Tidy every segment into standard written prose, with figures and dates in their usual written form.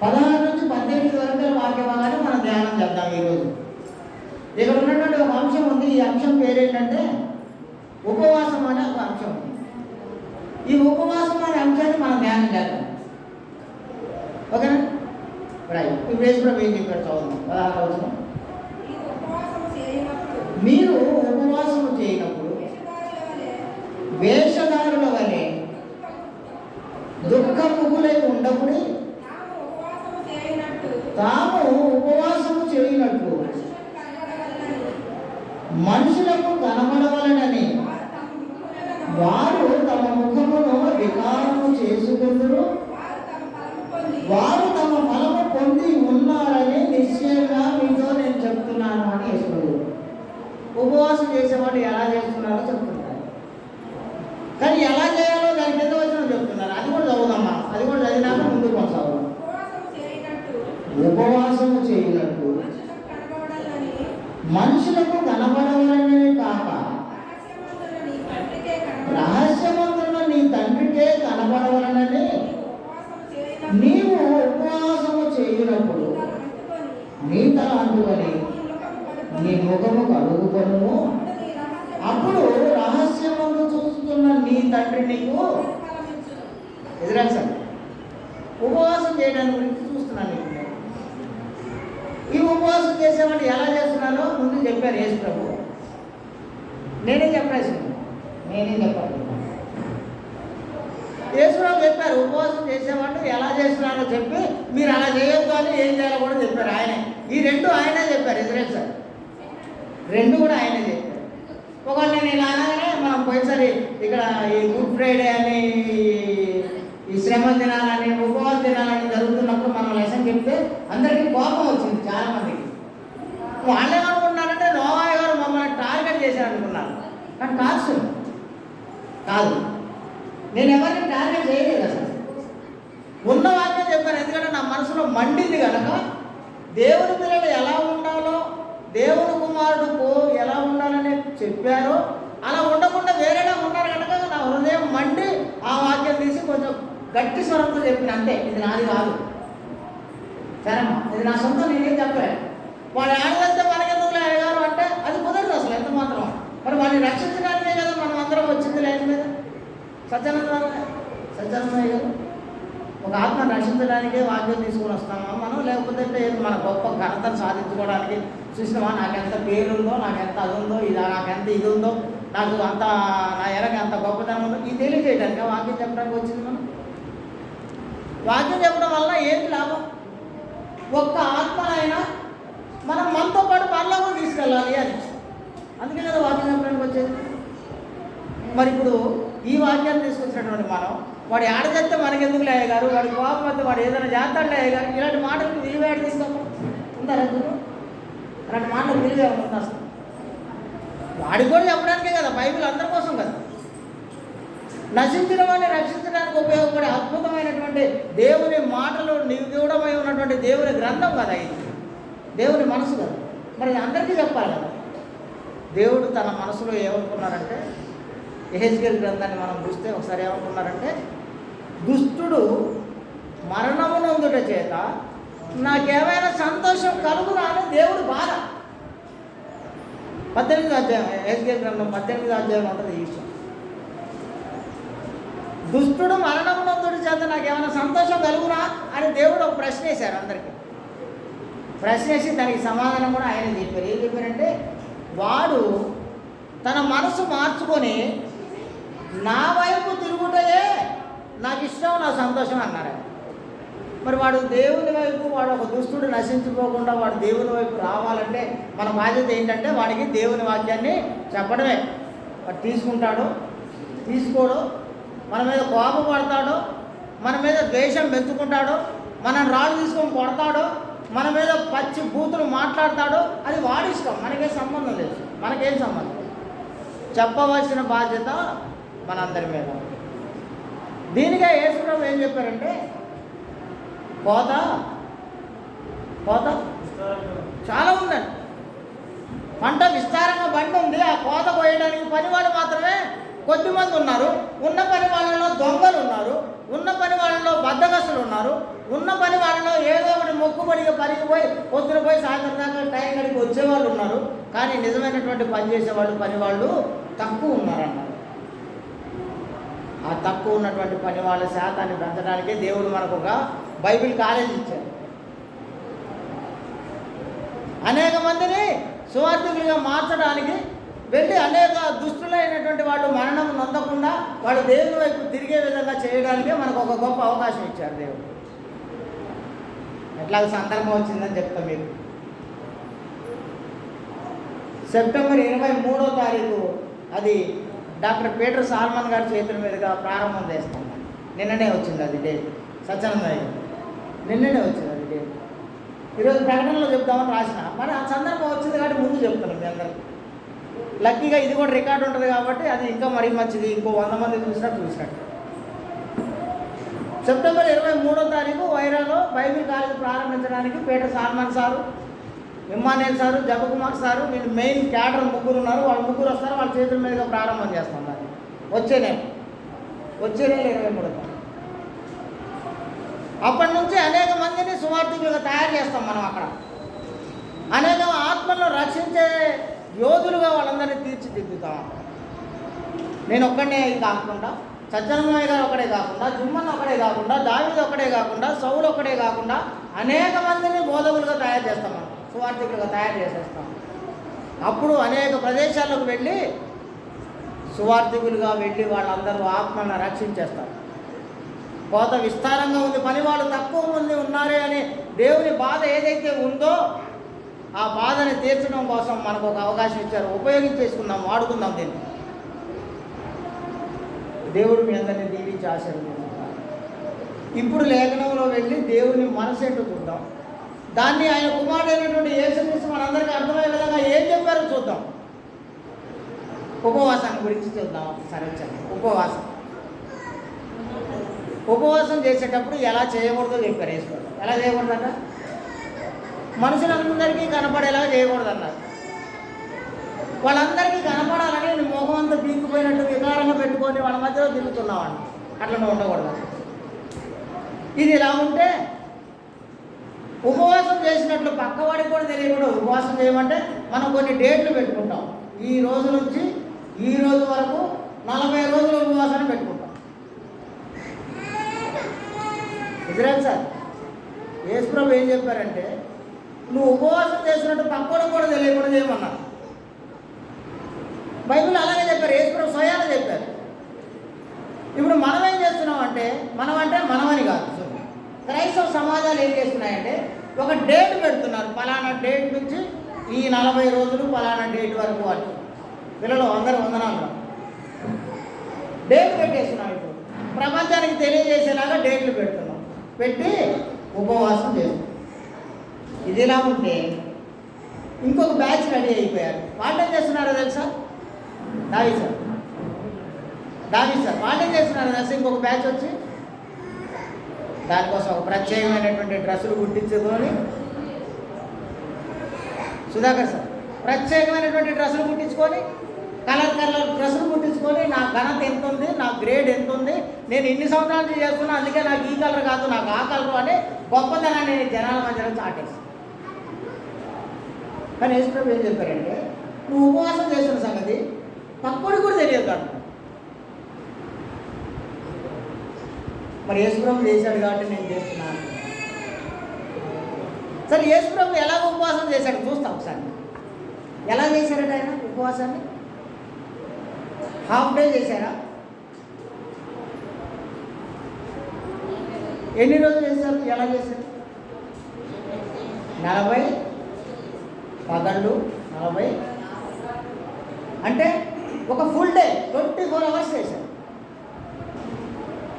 16 నుంచి 18 వరకు వాక్య భాగాన్ని మనం ధ్యానం చేద్దాం ఈరోజు. ఇక్కడ ఉన్నటువంటి ఒక అంశం ఉంది. ఈ అంశం పేరేంటంటే ఉపవాసం అనే ఒక అంశం ఉంది. ఈ ఉపవాసం అనే అంశాన్ని మనం ధ్యానం చేద్దాం. ఓకేనా? రైట్. ఇప్పుడు యేసుప్రభు ఏం చెప్పారు చదువుదాం. 16వ వచనం. మీరు ఉపవాసము చేయనప్పుడు వేషధారుల వలె దుఃఖముగులై ఉండకుడి, తాము ఉపవాసము చేయనట్టు మనుషులకు కనబడవలనని వారు తమ ముఖమును వికారము చేసుకుందరు. వారు తమ ఫలము పొంది ఉన్నారని నిశ్చయంగా మీతో నేను చెప్తున్నాను అని యేసుప్రభు. ఉపవాసం చేసేవాడు ఎలా చేస్తున్నారో చెప్తున్నారు, కానీ ఎలా చేయాలో దానికి ఎంత వచ్చినా చెప్తున్నారు. అది కూడా చదువుదామా? అది కూడా చదివినాక ముందుకు కొనసాగుదాం. ఉపవాసము చేయనట్టు మనుషులకు కనబడవలనే కాక రహస్యమందున నీ తండ్రికే కనబడవలనని నీవు ఉపవాసము చేయనప్పుడు నీ తల అంటుకొని నీ ముఖము కడుగుకొనుము. అప్పుడు రహస్యమందు చూస్తున్న నీ తండ్రి నీకు ఎదురాలి. సార్, ఉపవాసం చేయడానికి గురించి చూస్తున్నాను. ఇప్పుడు ఈ ఉపవాసం చేసేవాళ్ళు ఎలా చేస్తున్నారో ముందు చెప్పారు యేసుప్రభు. నేనే చెప్పాలి. యేసుప్రభు చెప్పారు ఉపవాసం చేసేవాళ్ళు ఎలా చేస్తున్నారో చెప్పి మీరు అలా చేయొద్దు అని ఏం చేయాలో కూడా చెప్పారు ఆయనే. ఈ రెండు ఆయనే చెప్పారు. ఎదురేది సార్, రెండు కూడా ఆయనే చెప్పారు. ఒకవేళ నేను ఇలా అనగానే మనం పోయినసారి ఇక్కడ ఈ గుడ్ ఫ్రైడే అని ఈ శ్రమ దినాలని ఉపవాస దినాలని జరుగుతున్నప్పుడు మనం లెసన్ చెప్తే అందరికీ కోపం వచ్చింది చాలామందికి. వాళ్ళు ఏమనుకున్నారంటే నోవాయి గారు మమ్మల్ని టార్గెట్ చేశారనుకున్నారు. కానీ కాదు, నేను ఎవరిని టార్గెట్ చేయలేదు. అసలు ఉన్న వాక్యం చెప్పాను. ఎందుకంటే నా మనసులో మండింది కనుక దేవుని పిల్లలు ఎలా ఉండాలో, దేవుని కుమారుడుకు ఎలా ఉండాలని చెప్పారో అలా ఉండకుండా వేరేలా ఉన్నారు కనుక నా హృదయం మండి ఆ వాక్యం తీసి కొంచెం గట్టి స్వరంతో చెప్పిన. అంతే, ఇది నాది కాదు. సరేమ్మా, ఇది నా సొంతం, నేనేం చెప్పలేదు. వాడు ఆడదంతే మనకెందుకు గారు అంటే అది కుదరదు అసలు ఎంత మాత్రం. మరి వాడిని రక్షించడానికే కదా మనం అందరం వచ్చింది లేదు మీద సత్యానందమయ్య గారు. ఒక ఆత్మను రక్షించడానికే వాక్యం తీసుకుని వస్తామా మనం, లేకపోతే మన గొప్ప ఘనతను సాధించుకోవడానికి చూసినామా? నాకెంత పేరుందో, నాకెంత అది ఉందో, నాకెంత ఇది ఉందో, నాకు అంత నా ఎనక అంత గొప్పతనం ఉందో ఇది తెలియజేయడానికి వాక్యం చెప్పడానికి వచ్చింది. మనం వాక్యం చెప్పడం వల్ల ఏంటి లాభం? ఒక్క ఆత్మనైనా మనం మనతో పాటు పరలోకం తీసుకెళ్ళాలి అని. అందుకే కదా వాక్యం చెప్పడానికి వచ్చేది. మరి ఇప్పుడు ఈ వాక్యాన్ని తీసుకొచ్చినటువంటి మనం వాడు ఆడజేస్తే మనకెందుకు గారు, వాడి కోపం వస్తే వాడు ఏదైనా చేస్తాడు గారు, ఇలాంటి మాటలకు విలువేడు తీసుకోకుండా ఉంటారు. ఎందుకు అలాంటి మాటలకు విలువే ఉంటుంది అసలు? వాడికి కూడా చెప్పడానికే కదా, బైబిల్ అందరి కోసం కదా. నశించిన వాడిని రక్షించడానికి ఉపయోగపడే అద్భుతమైనటువంటి దేవుని మాటలు నిగూఢమై ఉన్నటువంటి దేవుని గ్రంథం కదా ఇది, దేవుని మనసు కదా. మరి అందరికీ చెప్పాలి కదా. దేవుడు తన మనసులో ఏమనుకున్నారంటే, యెహెజ్కేలు గ్రంథాన్ని మనం చూస్తే ఒకసారి ఏమనుకున్నారంటే, దుష్టుడు మరణమునందుట చేత నాకేమైనా సంతోషం కలుగునా అని దేవుడు బాధ. 18వ అధ్యాయం, యెహెజ్కేలు గ్రంథం 18వ అధ్యాయం ఉంటుంది ఈ విషయం. దుష్టుడు మరణమునందుడి చేత నాకేమైనా సంతోషం కలుగునా అని దేవుడు ఒక ప్రశ్న వేశారు అందరికీ. ప్రశ్న వేసి దానికి సమాధానం కూడా ఆయన చెప్పారు. ఏం చెప్పారంటే, వాడు తన మనసు మార్చుకొని నా వైపు తిరుగుటయే నాకు ఇష్టం, నా సంతోషం అన్నారు. మరి వాడు దేవుని వైపు, వాడు ఒక దుష్టుడు నశించిపోకుండా వాడు దేవుని వైపు రావాలంటే మన బాధ్యత ఏంటంటే వాడికి దేవుని వాక్యాన్ని చెప్పడమే. వాడు తీసుకుంటాడు, తీసుకోడు, మన మీద కోపపడతాడు, మన మీద ద్వేషం పెంచుకుంటాడు, మనం రాళ్ళు తీసుకొని కొడతాడు, మన మీద పచ్చి బూతులు మాట్లాడతాడు, అది వాడి ఇష్టం. మనకేం సంబంధం లేదు. మనకేం సంబంధం? చెప్పవలసిన బాధ్యత మనందరి మీద. దీనిగా యేసుప్రభు ఏం చెప్పారంటే, కోత చాలా ఉందండి. పంట విస్తారంగా బండి ఉంది, ఆ కోత కోయడానికి పనివాడు మాత్రమే కొద్దిమంది ఉన్నారు. ఉన్న పని వాళ్ళలో దొంగలు ఉన్నారు, ఉన్న పని వాళ్ళలో బద్ధకస్తులు ఉన్నారు. ఉన్న పని వాళ్ళలో ఏదో ఒకటి మొక్కుబడిగా పనికి పోయి పొద్దున పోయి సాయంత్రం దాకా టైం గడికి వచ్చేవాళ్ళు ఉన్నారు. కానీ నిజమైనటువంటి పని చేసేవాళ్ళు పని వాళ్ళు తక్కువ ఉన్నారన్నారు. ఆ తక్కువ ఉన్నటువంటి పని వాళ్ళ శాతాన్ని పెంచడానికే దేవుడు మనకు ఒక బైబిల్ కాలేజ్ ఇచ్చారు. అనేక మందిని సువార్థికులుగా మార్చడానికి వెళ్ళి అనేక దుష్టులైనటువంటి వాళ్ళు మరణం నొందకుండా వాళ్ళు దేవుని వైపు తిరిగే విధంగా చేయడానికే మనకు ఒక గొప్ప అవకాశం ఇచ్చారు దేవుడు. ఎట్లా సందర్భం వచ్చిందని చెప్తాం మీకు. సెప్టెంబర్ 23వ తారీఖు అది డాక్టర్ పీటర్ సాల్మన్ గారి చేతుల మీదుగా ప్రారంభం చేస్తాం. నిన్ననే వచ్చింది అది డేట్. సత్యానందయ్య నిన్ననే వచ్చింది అది డేట్. ఈరోజు ప్రకటనలో చెప్తామని రాసిన, మరి ఆ సందర్భం వచ్చింది కాబట్టి ముందు చెప్తున్నాం మీ అందరికీ. లక్కీగా ఇది కూడా రికార్డు ఉంటుంది కాబట్టి అది ఇంకా మరీ మంచిది, ఇంకో 100 మంది చూసినట్టు. సెప్టెంబర్ 23వ తారీఖు వైరాలో బైబిల్ కాలేజ్ ప్రారంభించడానికి Peter Solomon sir, Emmanuel sir, Japakumar sir, వీళ్ళు మెయిన్ క్యాడర్ ముగ్గురు ఉన్నారు. వాళ్ళు ముగ్గురు వస్తారు, వాళ్ళ చేతుల మీదుగా ప్రారంభం చేస్తాం. దాన్ని వచ్చే నెల 23వ తారీఖు. అప్పటి నుంచి అనేక మందిని సువార్థికులుగా తయారు చేస్తాం మనం. అక్కడ అనేక ఆత్మలను రక్షించే యోధులుగా వాళ్ళందరినీ తీర్చిదిద్దుతాం. నేను ఒక్కడే కాకుండా, సత్యానందయ్య గారు ఒకడే కాకుండా, జుమ్మన్ ఒకడే కాకుండా, దావీదు ఒకడే కాకుండా, సౌలు ఒకడే కాకుండా అనేక మందిని బోధకులుగా తయారు చేస్తాం మనం, సువార్థికులుగా తయారు చేసేస్తాం. అప్పుడు అనేక ప్రదేశాలకు వెళ్ళి సువార్థికులుగా వెళ్ళి వాళ్ళందరూ ఆత్మలను రక్షించేస్తారు. కోత విస్తారంగా ఉంది, పని వాళ్ళు తక్కువ మంది ఉన్నారే అని దేవుని బాధ ఏదైతే ఉందో ఆ బాధని తీర్చడం కోసం మనకు ఒక అవకాశం ఇచ్చారు. ఉపయోగించేసుకుందాం, వాడుకుందాం దీన్ని. దేవుడు మీ అందరినీ దీవించి ఆశీర్వదించుతారు. ఇప్పుడు లేఖనంలో వెళ్ళి దేవుని మనసు ఏంటో చూద్దాం. దాన్ని ఆయన కుమారుడైనటువంటి యేసుక్రీస్తు మనందరికీ అర్థమయ్యే విధంగా ఏం చెప్పారో చూద్దాం. ఉపవాసాన్ని గురించి చూద్దాం. సరే వచ్చాను. ఉపవాసం చేసేటప్పుడు ఎలా చేయకూడదో చెప్పారు యేసు. ఎలా చేయకూడదట? మనుషులందరికీ కనపడేలా చేయకూడదు అన్నారు. వాళ్ళందరికీ కనపడాలని నీ ముఖం అంతా పీక్కుపోయినట్టు వికారంగా పెట్టుకొని వాళ్ళ మధ్యలో తిరుగుతున్నావాడిని. అట్లా నువ్వు ఉండకూడదు. ఇది ఇలా ఉంటే ఉపవాసం చేసినట్లు పక్కవాడికి కూడా తెలియకూడదు. ఉపవాసం చేయమంటే మనం కొన్ని డేట్లు పెట్టుకుంటాం. ఈ రోజు నుంచి ఈ రోజు వరకు 40 రోజుల ఉపవాసాన్ని పెట్టుకుంటాం. ఇజ్రాయెల్ సార్ యేసు ప్రభు ఏం చెప్పారంటే, నువ్వు ఉపవాసం చేసినట్టు పక్కవాడికి కూడా తెలియకూడదు చేయమన్నారు. బైబిల్ అలాగే చెప్పారు, యేసు ప్రభు స్వయాన చెప్పారు. ఇప్పుడు మనం ఏం చేస్తున్నాం అంటే, మనమని కాదు, క్రైస్తవ సమాజాలు ఏం చేస్తున్నాయంటే ఒక డేట్ పెడుతున్నారు. పలానా డేట్ నుంచి ఈ 40 రోజులు పలానా డేట్ వరకు వాళ్ళు పిల్లలు అందరూ వందనాలు డేట్ పెట్టేస్తున్నాం. ఇప్పుడు ప్రపంచానికి తెలియజేసేలాగా డేట్లు పెడుతున్నాం, పెట్టి ఉపవాసం చేస్తున్నాం. ఇది ఎలా ఉంటే ఇంకొక బ్యాచ్ రెడీ అయిపోయారు. వాళ్ళు ఏం చేస్తున్నారో తెలుసా? దావీద్ సార్ వాళ్ళు ఏం చేస్తున్నారో తెలుసా? ఇంకొక బ్యాచ్ వచ్చి దానికోసం ఒక ప్రత్యేకమైనటువంటి డ్రెస్సులు కుట్టించుకొని, సుధాకర్ సార్ ప్రత్యేకమైనటువంటి డ్రెస్సులు కుట్టించుకొని, కలర్ డ్రెస్సులు కుట్టించుకొని, నా ఘనత ఎంత ఉంది, నా గ్రేడ్ ఎంత ఉంది, నేను ఇన్ని సంవత్సరాల నుంచి చేస్తున్నా, అందుకే నాకు ఈ కలర్ కాదు నాకు ఆ కలర్ అని గొప్పతనాన్ని జనాల మధ్యలో చాటేసి. కానీ యేసు ప్రభు ఏం చెప్పారంటే, నువ్వు ఉపవాసం చేస్తున్న సంగతి పక్కడికి కూడా తెలియదు కాదు. మరి యేసు ప్రభు చేశాడు కాబట్టి నేను చేస్తున్నాను. సరే యేసు ప్రభు ఎలాగ ఉపవాసం చేశాడు చూస్తాం ఒకసారి. ఎలా చేశారట ఆయన ఉపవాసాన్ని? హాఫ్ డే చేశారా? ఎన్ని రోజులు చేశారు? ఎలా చేశారు? 40 పగళ్ళు 40 అంటే ఒక ఫుల్ డే 24 అవర్స్ చేశారు.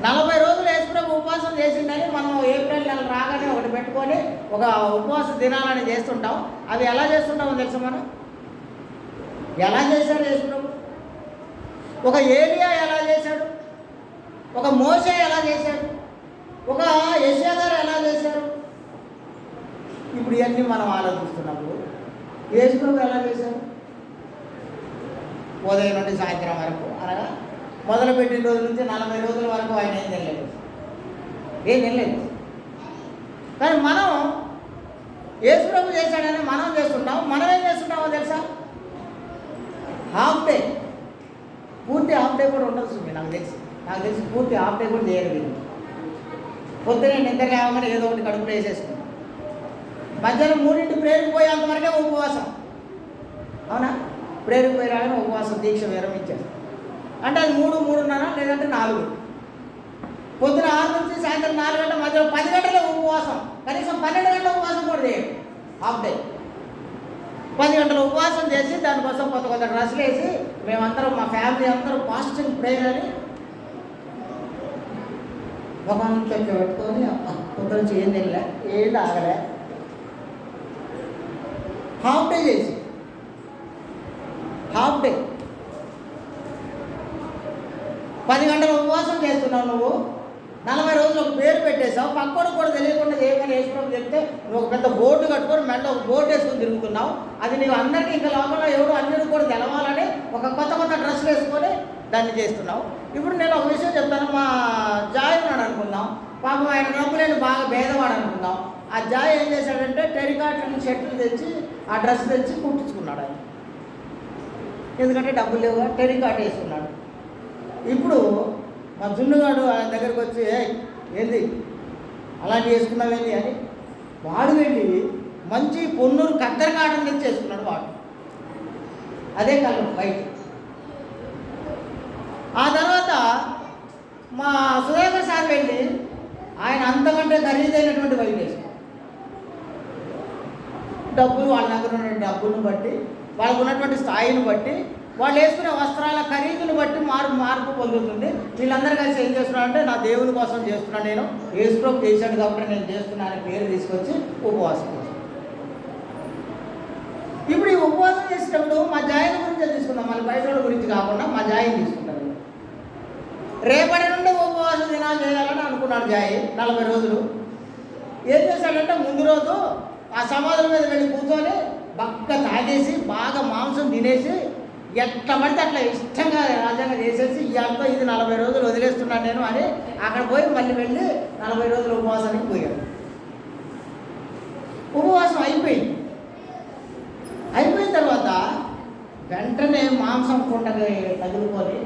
40 రోజులు యేసు ప్రభు ఉపవాసం చేసిందని మనం ఏప్రిల్ నెల రాగానే ఒకటి పెట్టుకొని ఒక ఉపవాస దినాలని చేస్తుంటాం. అవి ఎలా చేస్తుంటామో తెలుసా మనం? ఎలా చేశాడు యేసు ప్రభు? ఒక ఏలియా ఎలా చేశాడు? ఒక మోషే ఎలా చేశాడు? ఒక యెషయా గారు ఎలా చేశారు? ఇప్పుడు ఇవన్నీ మనం ఆలోచిస్తున్నప్పుడు యేసు ప్రభు ఎలా చేశారు? ఉదయం నుండి సాయంత్రం వరకు, అనగా మొదలుపెట్టిన రోజు నుంచి 40 రోజుల వరకు ఆయన ఏం తెలియదు. ఏం తినలేదు. కానీ మనం యేసుప్రభు చేశాడని మనం చేస్తున్నాం. మనం ఏం చేస్తున్నామో తెలుసా? హాఫ్ డే, పూర్తి హాఫ్ డే కూడా ఉండదు సుమి. నాకు తెలిసి పూర్తి హాఫ్ డే కూడా చేయరు వీళ్ళు. పొద్దునే నిద్ర లేవగానే ఏదో ఒకటి కడుపులో వేసేసుకుంటాం. మధ్యాహ్నం 3 ప్రేరుకు పోయి అంతవరకే ఉపవాసం. అవునా? ప్రేరుకు పోయి రాగానే ఉపవాసం దీక్ష విరమించేస్తాం. అంటే అది 3, 3:30 లేదంటే 4. పొద్దున 6 నుంచి సాయంత్రం 4 గంటల మధ్యలో 10 గంటలే ఉపవాసం. కనీసం 12 గంటల ఉపవాసం కూడా చేయరు. హాఫ్ డే 10 గంటల ఉపవాసం చేసి దానికోసం కొత్త డ్రెస్సులు వేసి మేమందరం, మా ఫ్యామిలీ అందరూ ఫాస్టింగ్ ప్రేయర్ అని భగవాన్ చెప్పి పెట్టుకొని పొద్దు నుంచి ఏం తినలే, ఏం తాగలే, హాఫ్ డే చేసి, హాఫ్ డే 10 గంటల ఉపవాసం చేస్తున్నావు. నువ్వు 40 రోజులు ఒక పేరు పెట్టేశావు. పక్కడు కూడా తెలియకుండా చేయమని యేసుప్రభు చెప్తే నువ్వు ఒక పెద్ద బోర్డు కట్టుకొని మెల్ల ఒక బోర్డు వేసుకొని తిరుగుతున్నావు. అది నీవు అందరికీ ఇంకా లోపల ఎవరు అన్నిటి కూడా తెలవాలని ఒక కొత్త డ్రెస్సులు వేసుకొని దాన్ని చేస్తున్నావు. ఇప్పుడు నేను ఒక విషయం చెప్తాను. మా జాయ్ ఉన్నాడు అనుకుందాం. పాపం ఆయన డబ్బులేని బాగా భేదవాడు అనుకుందాం. ఆ జాయ్ ఏం చేశాడంటే టెరికాటన్ షర్ట్లు తెచ్చి ఆ డ్రెస్ తెచ్చి కుట్టించుకున్నాడు ఆయన. ఎందుకంటే డబ్బులు లేవుగా టెరికాట్ వేసుకున్నాడు. ఇప్పుడు మా జున్నుగాడు ఆయన దగ్గరికి వచ్చి ఏంది అలాంటివి వేసుకున్నావేంటి అని వాడు వెళ్ళి మంచి పొన్నూరు కత్తెర కాటన్ తెచ్చి వేసుకున్నాడు వాడు. అదే కలర్ వైట్. ఆ తర్వాత మా సుధాకర్ సార్ వెళ్ళి ఆయన అంతకంటే ఖరీదైనటువంటి వైట్ వేసుకున్నాడు. డబ్బులు వాళ్ళ దగ్గర ఉన్న డబ్బులను బట్టి, వాళ్ళకు ఉన్నటువంటి స్థాయిని బట్టి, వాళ్ళు వేసుకునే వస్త్రాల ఖరీదుని బట్టి మార్పు పొందుతుంది. వీళ్ళందరూ కలిసి ఏం చేస్తున్నారంటే నా దేవుని కోసం చేస్తున్నాను, నేను యేసుప్రభు చేశాడు కాబట్టి నేను చేస్తున్నాను పేరు తీసుకొచ్చి ఉపవాసం చేస్తాను. ఇప్పుడు ఈ ఉపవాసం చేసేటప్పుడు మా జాయిని గురించి తీసుకుందాం, మళ్ళీ బయట వాళ్ళ గురించి కాకుండా మా జాయిని తీసుకుంటారు. రేపటి నుండి ఉపవాస దినాలు చేయాలని అనుకున్నాడు జాయి 40 రోజులు. ఏం చేశాడంటే ముందు రోజు ఆ సమాధుల మీద వెళ్ళి కూర్చొని బాగా తాగేసి బాగా మాంసం తినేసి ఎట్లా పడితే అట్లా ఇష్టంగా రాజ్యాంగం చేసేసి ఇవాళతో ఇది 40 రోజులు వదిలేస్తున్నాను నేను అని అక్కడ పోయి మళ్ళీ వెళ్ళి 40 రోజులు ఉపవాసానికి పోయాడు. ఉపవాసం అయిపోయిన తర్వాత వెంటనే మాంసం కుండకి తగులుకొని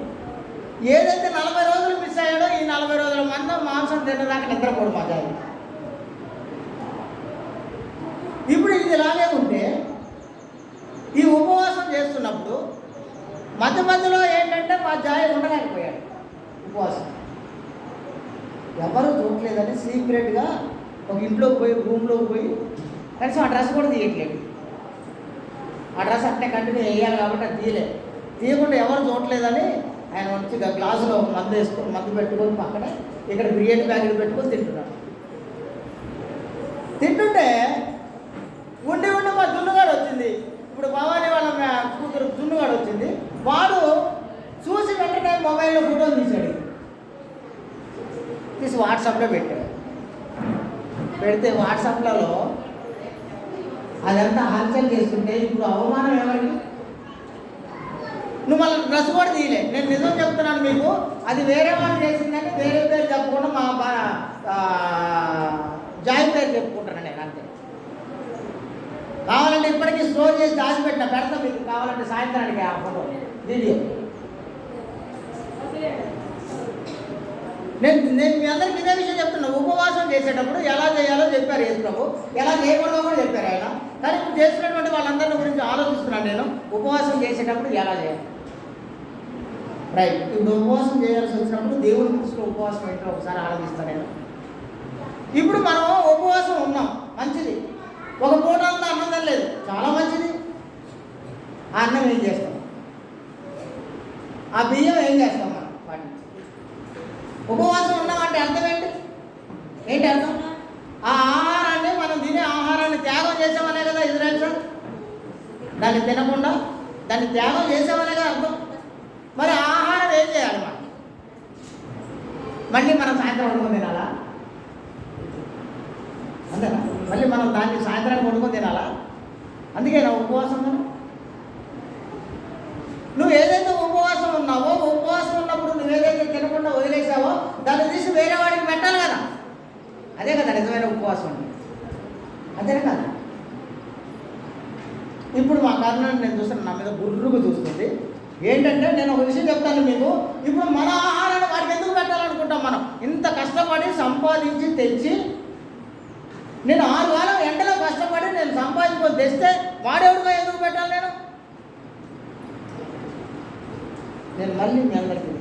ఏదైతే 40 రోజులు మిస్ అయ్యాడో ఈ 40 రోజుల మందం మాంసం తిన్నదాకా నిద్రపోడు మా జాయి. ఇప్పుడు ఇది ఇలాగే ఉంటే ఈ ఉపవాసం చేస్తున్నప్పుడు మధ్యలో ఏంటంటే మా జాయి ఉండలేకపోయాడు. ఉపవాసం ఎవరు చూడలేదని సీక్రెట్గా ఒక ఇంట్లోకి పోయి రూమ్లోకి పోయి కనీసం ఆ డ్రెస్ కూడా తీయట్లేదు. ఆ డ్రెస్ అట్నే కంటిన్యూ వేయాలి కాబట్టి అది తీయకుండా ఎవరు చూడలేదని ఆయన వచ్చి గ్లాసులో మందు పెట్టుకొని పక్కన ఇక్కడ బిర్యానీ ప్యాకెట్ పెట్టుకొని తింటుంటే ఉండి మా జున్నుగాడు వచ్చింది. ఇప్పుడు భవానీ వాళ్ళ కూతురు జున్నుగాడు వచ్చింది. వాడు చూసి వెంటనే మొబైల్లో ఫోటోలు తీసి వాట్సాప్లో పెట్టాడు. పెడితే వాట్సాప్లలో అదంతా హల్చల్ చేస్తుంటే ఇప్పుడు అవమానం ఎవరికి? నువ్వు మళ్ళీ డ్రెస్ కూడా తీయలే. నేను నిజం చెప్తున్నాను మీకు, అది వేరే వాళ్ళు చేసిందని వేరే పేరు చెప్పకుండా మా జాయి పేరు చెప్పుకుంటాను నేను అంతే. కావాలంటే ఇప్పటికీ స్టోర్ చేసి దాచిపెట్టిన పెడతా మీకు కావాలంటే సాయంత్రానికి ఆ ఫోటో వీడియో. నేను మీ అందరికి ఇదే విషయం చెప్తున్నా. ఉపవాసం చేసేటప్పుడు ఎలా చేయాలో చెప్పారు యేసుప్రభు, ఎలా చేయకూడదో కూడా చెప్పారు ఆయన. కానీ ఇప్పుడు చేసినటువంటి వాళ్ళందరి గురించి ఆలోచిస్తున్నాను నేను. ఉపవాసం చేసేటప్పుడు ఎలా చేయాలి? రైట్. ఇప్పుడు ఉపవాసం చేయాల్సి వచ్చినప్పుడు దేవుని గురించి ఉపవాసం ఏంటో ఒకసారి ఆలోచిస్తాను నేను. ఇప్పుడు మనం ఉపవాసం ఉన్నాం, మంచిది. ఒక పూట అంతా అన్నం లేదు, చాలా మంచిది. ఆ అన్నం ఏం చేస్తాం? ఆ బియ్యం ఏం చేస్తాం మనం? వాటిని ఉపవాసం ఉన్నామంటే అర్థం ఏంటి అర్థం? ఆ ఆహారాన్ని మనం తినే ఆహారాన్ని త్యాగం చేసామనే కదా ఇజ్రాయెల్. దాన్ని తినకుండా దాన్ని త్యాగం చేసామనే కదా అర్థం. మరి ఆహారం ఏం చేయాలి మనం? మళ్ళీ మనం సాయంత్రం వండుకొని తినాలా? అంతేనా? మళ్ళీ మనం దాన్ని సాయంత్రానికి వండుకొని తినాలా? అందుకే నా ఉపవాసం నువ్వు ఏదైతే ఉపవాసం ఉన్నావో, ఉపవాసం ఉన్నప్పుడు నువ్వు ఏదైతే తినకుండా వదిలేసావో దాన్ని తీసి వేరే వాడికి పెట్టాలి కదా. అదే కదా నిజమైన ఉపవాసం అంటే. అంతేనా కదా? ఇప్పుడు మా కర్ణాన్ని నేను చూస్తాను, నా మీద గుర్రుకు చూస్తుంది. ఏంటంటే నేను ఒక విషయం చెప్తాను మీకు. ఇప్పుడు మన ఆహారాన్ని వాడికి ఎందుకు పెట్టాలనుకుంటాం మనం? ఇంత కష్టపడి సంపాదించి తెచ్చి, నేను 6 కాలం ఎండలో కష్టపడి నేను సంపాదించుకొని తెస్తే వాడెవడిగా ఎందుకు పెట్టాలి? నేను మళ్ళీ మీ అందరికీ,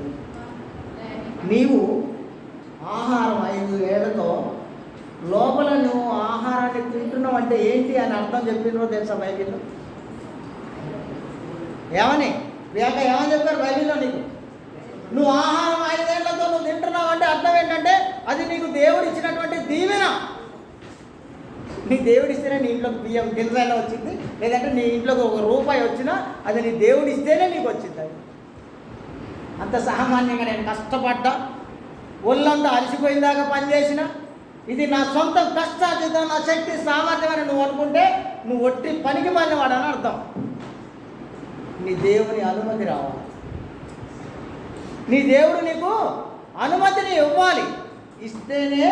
నీవు ఆహారం 5 ఏళ్లతో లోపల నువ్వు ఆహారాన్ని తింటున్నావు అంటే ఏంటి అని అర్థం చెప్పినో తెలుసా బైబిల్లో? ఏమని చెప్పారు బైబిల్లో నీకు? నువ్వు ఆహారం 5 ఏళ్లతో నువ్వు తింటున్నావు అంటే అర్థం ఏంటంటే అది నీకు దేవుడు ఇచ్చినటువంటి దీవెన. నీ దేవుడు ఇస్తేనే నీ ఇంట్లోకి బియ్యం గింజైనా వచ్చింది, లేదంటే నీ ఇంట్లోకి 1 రూపాయి వచ్చినా అది నీ దేవుడు ఇస్తేనే నీకు వచ్చింది. అంత సామాన్యంగా నేను కష్టపడ్డా, ఒళ్ళంతా అలసిపోయిందాకా పనిచేసిన, ఇది నా సొంత కష్టార్జితం, నా శక్తి సామర్థ్యం అని నువ్వు అనుకుంటే నువ్వు ఒట్టి పనికి మాలినవాడని అర్థం. నీ దేవుని అనుమతి రావాలి. నీ దేవుడు నీకు అనుమతిని ఇవ్వాలి. ఇస్తేనే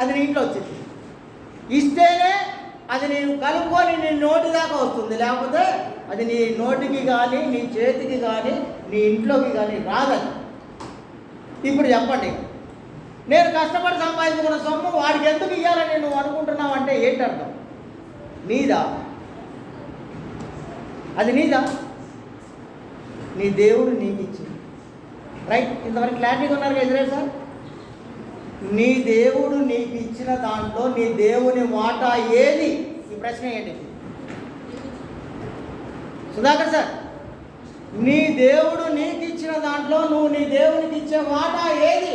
అది నీ ఇంట్లో వచ్చింది, ఇస్తేనే అది నేను కలుపుకొని నీ నోటి దాకా వస్తుంది. లేకపోతే అది నీ నోటికి కానీ నీ చేతికి కానీ నీ ఇంట్లోకి కానీ రాదని. ఇప్పుడు చెప్పండి, నేను కష్టపడి సంపాదించుకున్న సొమ్ము వాడికి ఎందుకు ఇవ్వాలని నువ్వు అనుకుంటున్నావు అంటే ఏంటి అర్థం? నీదా? అది నీదా? నీ దేవుడు నీకు ఇచ్చింది. రైట్? ఇంతవరకు క్లారిటీగా ఉన్నారు కదా ఇజ్రాయెల్ సార్? నీ దేవుడు నీకు ఇచ్చిన దాంట్లో నీ దేవుని వాటా ఏది? ఈ ప్రశ్న ఏంటి సుధాకర్ సార్? నీ దేవుడు నీకు ఇచ్చిన దాంట్లో నువ్వు నీ దేవునికి ఇచ్చే వాటా ఏది?